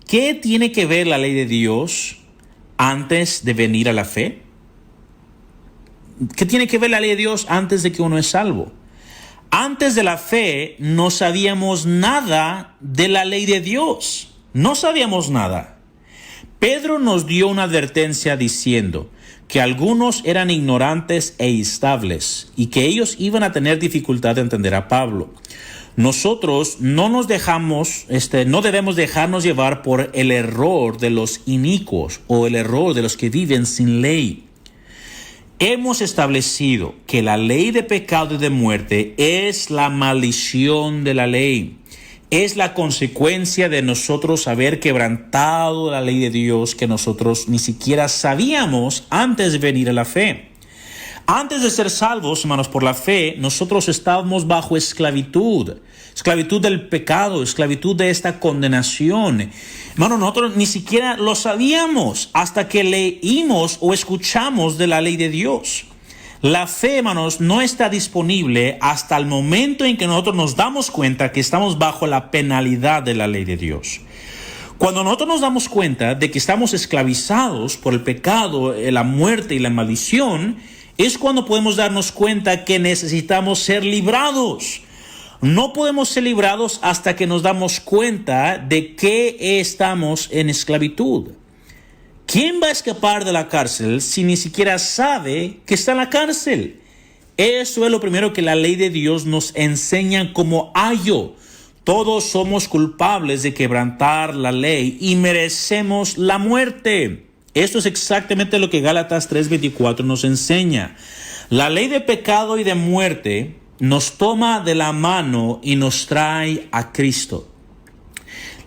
¿qué tiene que ver la ley de Dios antes de venir a la fe? ¿Qué tiene que ver la ley de Dios antes de que uno es salvo? Antes de la fe no sabíamos nada de la ley de Dios. No sabíamos nada. Pedro nos dio una advertencia diciendo que algunos eran ignorantes e instables y que ellos iban a tener dificultad de entender a Pablo. Nosotros no debemos dejarnos llevar por el error de los inicuos o el error de los que viven sin ley. Hemos establecido que la ley de pecado y de muerte es la maldición de la ley. Es la consecuencia de nosotros haber quebrantado la ley de Dios que nosotros ni siquiera sabíamos antes de venir a la fe. Antes de ser salvos, hermanos, por la fe, nosotros estábamos bajo esclavitud del pecado, esclavitud de esta condenación. Hermanos, nosotros ni siquiera lo sabíamos hasta que leímos o escuchamos de la ley de Dios. La fe, hermanos, no está disponible hasta el momento en que nosotros nos damos cuenta que estamos bajo la penalidad de la ley de Dios. Cuando nosotros nos damos cuenta de que estamos esclavizados por el pecado, la muerte y la maldición, es cuando podemos darnos cuenta que necesitamos ser librados. No podemos ser librados hasta que nos damos cuenta de que estamos en esclavitud. ¿Quién va a escapar de la cárcel si ni siquiera sabe que está en la cárcel? Eso es lo primero que la ley de Dios nos enseña como ayo. Todos somos culpables de quebrantar la ley y merecemos la muerte. Esto es exactamente lo que Gálatas 3:24 nos enseña. La ley de pecado y de muerte nos toma de la mano y nos trae a Cristo.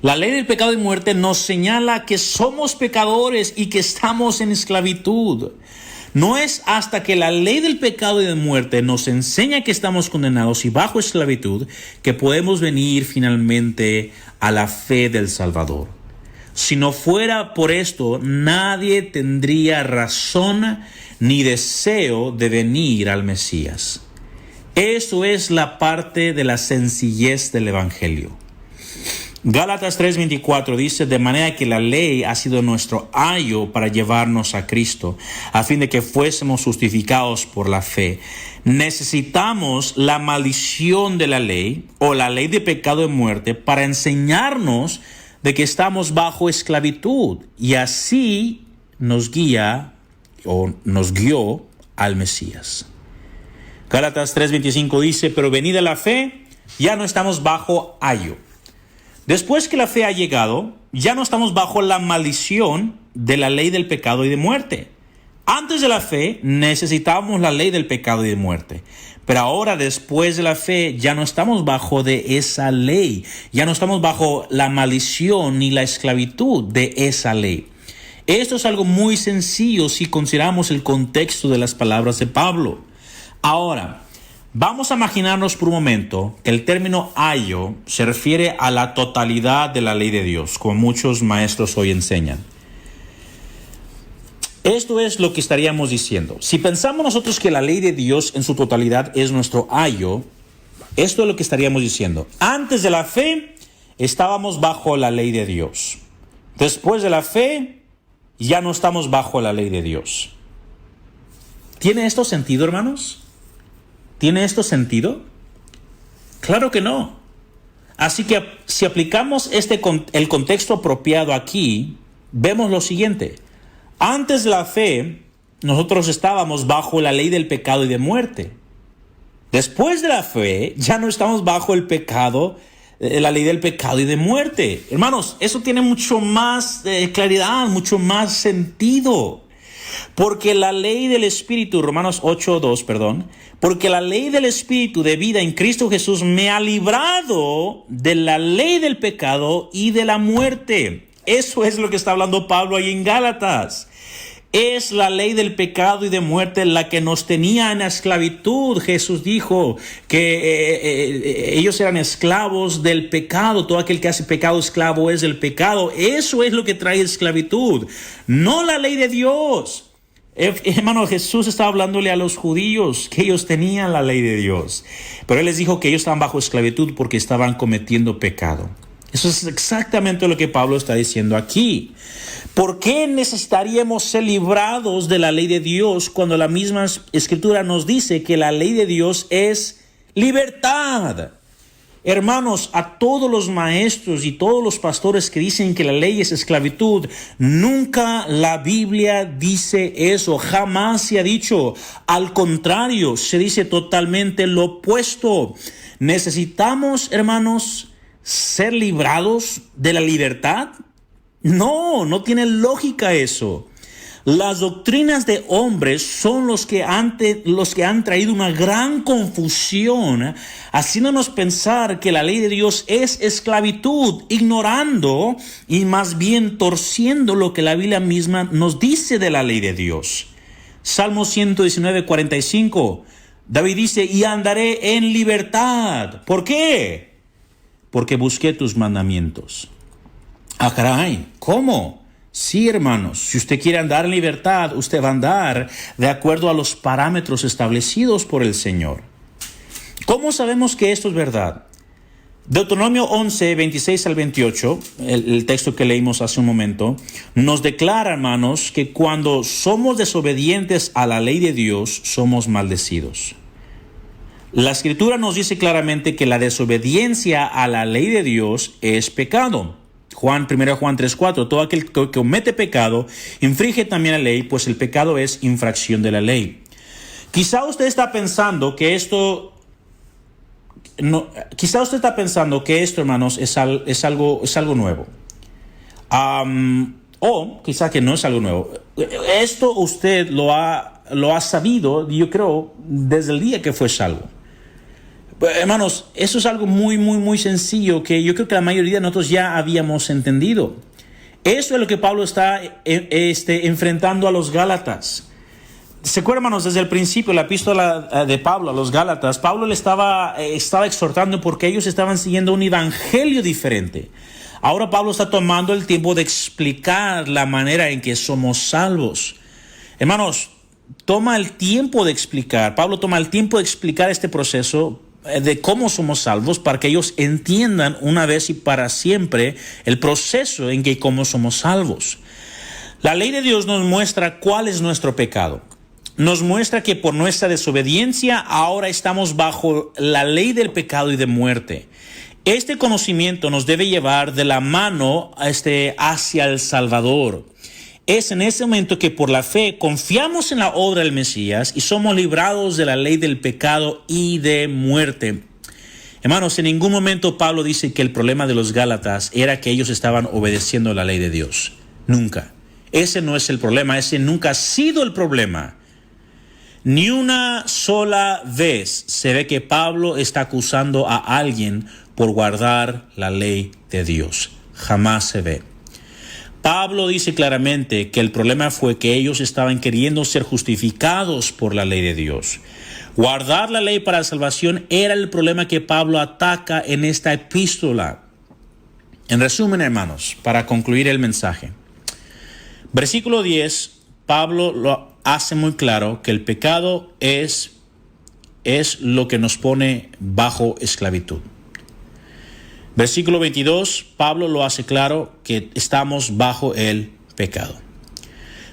La ley del pecado y muerte nos señala que somos pecadores y que estamos en esclavitud. No es hasta que la ley del pecado y de muerte nos enseña que estamos condenados y bajo esclavitud que podemos venir finalmente a la fe del Salvador. Si no fuera por esto, nadie tendría razón ni deseo de venir al Mesías. Eso es la parte de la sencillez del Evangelio. Gálatas 3:24 dice: de manera que la ley ha sido nuestro ayo para llevarnos a Cristo, a fin de que fuésemos justificados por la fe. Necesitamos la maldición de la ley o la ley de pecado y muerte para enseñarnos de que estamos bajo esclavitud, y así nos guía o nos guió al Mesías. Gálatas 3:25 dice: pero venida la fe, ya no estamos bajo ayo. Después que la fe ha llegado, ya no estamos bajo la maldición de la ley del pecado y de muerte. Antes de la fe necesitábamos la ley del pecado y de muerte. Pero ahora, después de la fe, ya no estamos bajo de esa ley. Ya no estamos bajo la maldición ni la esclavitud de esa ley. Esto es algo muy sencillo si consideramos el contexto de las palabras de Pablo. Ahora, vamos a imaginarnos por un momento que el término ayo se refiere a la totalidad de la ley de Dios, como muchos maestros hoy enseñan. Esto es lo que estaríamos diciendo. Si pensamos nosotros que la ley de Dios en su totalidad es nuestro ayo, esto es lo que estaríamos diciendo. Antes de la fe, estábamos bajo la ley de Dios. Después de la fe, ya no estamos bajo la ley de Dios. ¿Tiene esto sentido, hermanos? ¿Tiene esto sentido? Claro que no. Así que si aplicamos el contexto apropiado aquí, vemos lo siguiente. Antes de la fe, nosotros estábamos bajo la ley del pecado y de muerte. Después de la fe, ya no estamos bajo el pecado, la ley del pecado y de muerte. Hermanos, eso tiene mucho más claridad, mucho más sentido. Porque la ley del Espíritu, Romanos 8:2, porque la ley del Espíritu de vida en Cristo Jesús me ha librado de la ley del pecado y de la muerte. Eso es lo que está hablando Pablo ahí en Gálatas. Es la ley del pecado y de muerte la que nos tenía en esclavitud. Jesús dijo que ellos eran esclavos del pecado. Todo aquel que hace pecado, esclavo es del pecado. Eso es lo que trae esclavitud, no la ley de Dios. Hermano, Jesús estaba hablándole a los judíos que ellos tenían la ley de Dios, pero Él les dijo que ellos estaban bajo esclavitud porque estaban cometiendo pecado. Eso es exactamente lo que Pablo está diciendo aquí. ¿Por qué necesitaríamos ser librados de la ley de Dios cuando la misma Escritura nos dice que la ley de Dios es libertad? Hermanos, a todos los maestros y todos los pastores que dicen que la ley es esclavitud, nunca la Biblia dice eso, jamás se ha dicho. Al contrario, se dice totalmente lo opuesto. ¿Necesitamos, hermanos, ser librados de la libertad? No tiene lógica eso. Las doctrinas de hombres son los que han traído una gran confusión, haciéndonos pensar que la ley de Dios es esclavitud, ignorando y más bien torciendo lo que la Biblia misma nos dice de la ley de Dios. Salmo 119:45, David dice, y andaré en libertad. ¿Por qué? Porque busqué tus mandamientos. Ah, caray, ¿cómo? Sí, hermanos, si usted quiere andar en libertad, usted va a andar de acuerdo a los parámetros establecidos por el Señor. ¿Cómo sabemos que esto es verdad? Deuteronomio 11, 26 al 28, el texto que leímos hace un momento, nos declara, hermanos, que cuando somos desobedientes a la ley de Dios, somos maldecidos. La Escritura nos dice claramente que la desobediencia a la ley de Dios es pecado. 1 Juan 3:4, todo aquel que comete pecado infringe también la ley, pues el pecado es infracción de la ley. Quizá usted está pensando que esto, hermanos, es algo nuevo. O quizá que no es algo nuevo. Esto usted lo ha sabido, yo creo, desde el día que fue salvo. Hermanos, eso es algo muy sencillo que yo creo que la mayoría de nosotros ya habíamos entendido. Eso es lo que Pablo está enfrentando a los Gálatas. ¿Se acuerdan, hermanos? Desde el principio, la epístola de Pablo a los Gálatas, Pablo le estaba exhortando porque ellos estaban siguiendo un evangelio diferente. Ahora Pablo está tomando el tiempo de explicar la manera en que somos salvos. Hermanos, Pablo toma el tiempo de explicar este proceso de cómo somos salvos para que ellos entiendan una vez y para siempre el proceso en que cómo somos salvos. La ley de Dios nos muestra cuál es nuestro pecado. Nos muestra que por nuestra desobediencia ahora estamos bajo la ley del pecado y de muerte. Este conocimiento nos debe llevar de la mano hacia el Salvador. Es en ese momento que por la fe confiamos en la obra del Mesías y somos librados de la ley del pecado y de muerte. Hermanos, en ningún momento Pablo dice que el problema de los Gálatas era que ellos estaban obedeciendo la ley de Dios. Nunca. Ese no es el problema, ese nunca ha sido el problema. Ni una sola vez se ve que Pablo está acusando a alguien por guardar la ley de Dios. Jamás se ve. Pablo dice claramente que el problema fue que ellos estaban queriendo ser justificados por la ley de Dios. Guardar la ley para la salvación era el problema que Pablo ataca en esta epístola. En resumen, hermanos, para concluir el mensaje. Versículo 10, Pablo lo hace muy claro que el pecado es lo que nos pone bajo esclavitud. Versículo 22, Pablo lo hace claro que estamos bajo el pecado.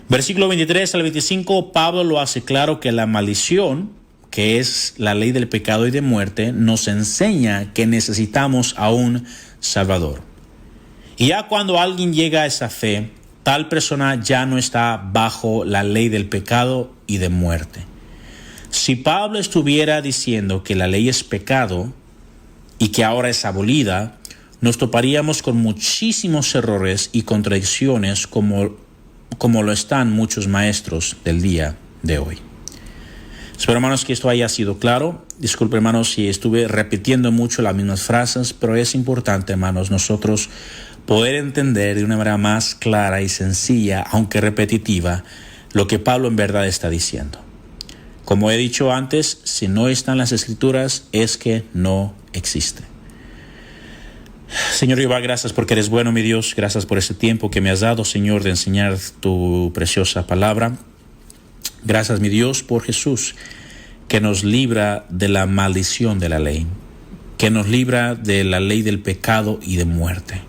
Versículo 23 al 25, Pablo lo hace claro que la maldición, que es la ley del pecado y de muerte, nos enseña que necesitamos a un Salvador. Y ya cuando alguien llega a esa fe, tal persona ya no está bajo la ley del pecado y de muerte. Si Pablo estuviera diciendo que la ley es pecado y que ahora es abolida, nos toparíamos con muchísimos errores y contradicciones como lo están muchos maestros del día de hoy. Espero, hermanos, que esto haya sido claro. Disculpe, hermanos, si estuve repitiendo mucho las mismas frases, pero es importante, hermanos, nosotros poder entender de una manera más clara y sencilla, aunque repetitiva, lo que Pablo en verdad está diciendo. Como he dicho antes, si no están las Escrituras, es que no existe. Señor Jehová, gracias porque eres bueno, mi Dios. Gracias por este tiempo que me has dado, Señor, de enseñar tu preciosa palabra. Gracias, mi Dios, por Jesús, que nos libra de la maldición de la ley, que nos libra de la ley del pecado y de muerte.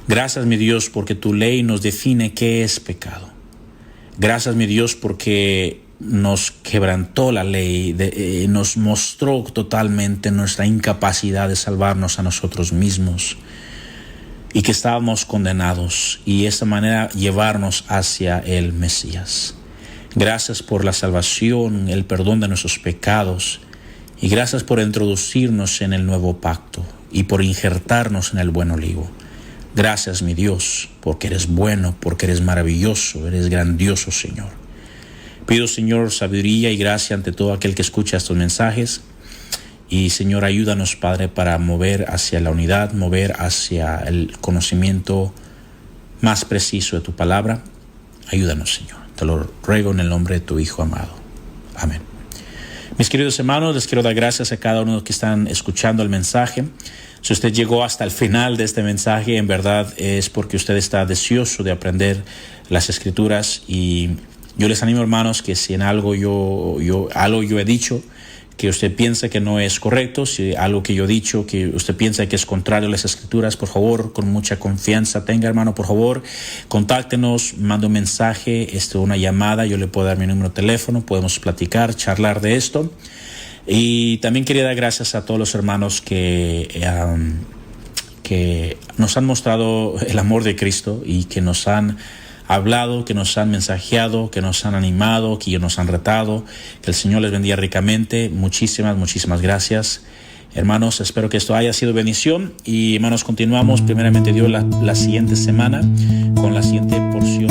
Gracias, mi Dios, porque tu ley nos define qué es pecado. Gracias, mi Dios, porque nos quebrantó la ley, nos mostró totalmente nuestra incapacidad de salvarnos a nosotros mismos y que estábamos condenados, y de esta manera llevarnos hacia el Mesías. Gracias por la salvación, el perdón de nuestros pecados, y gracias por introducirnos en el nuevo pacto y por injertarnos en el buen olivo. Gracias, mi Dios, porque eres bueno, porque eres maravilloso, eres grandioso, Señor. Pido, Señor, sabiduría y gracia ante todo aquel que escucha estos mensajes. Y, Señor, ayúdanos, Padre, para mover hacia la unidad, mover hacia el conocimiento más preciso de tu palabra. Ayúdanos, Señor. Te lo ruego en el nombre de tu Hijo amado. Amén. Mis queridos hermanos, les quiero dar gracias a cada uno de los que están escuchando el mensaje. Si usted llegó hasta el final de este mensaje, en verdad es porque usted está deseoso de aprender las Escrituras. Y yo les animo, hermanos, que si en algo yo he dicho que usted piensa que no es correcto, si algo que yo he dicho que usted piensa que es contrario a las Escrituras, por favor, con mucha confianza tenga, hermano, por favor, contáctenos, manda un mensaje, una llamada, yo le puedo dar mi número de teléfono, podemos platicar, charlar de esto. Y también quería dar gracias a todos los hermanos que nos han mostrado el amor de Cristo y que nos han hablado, que nos han mensajeado, que nos han animado, que nos han retado. Que el Señor les bendiga ricamente. Muchísimas gracias, hermanos. Espero que esto haya sido bendición. Y, hermanos, continuamos primeramente Dios la siguiente semana con la siguiente porción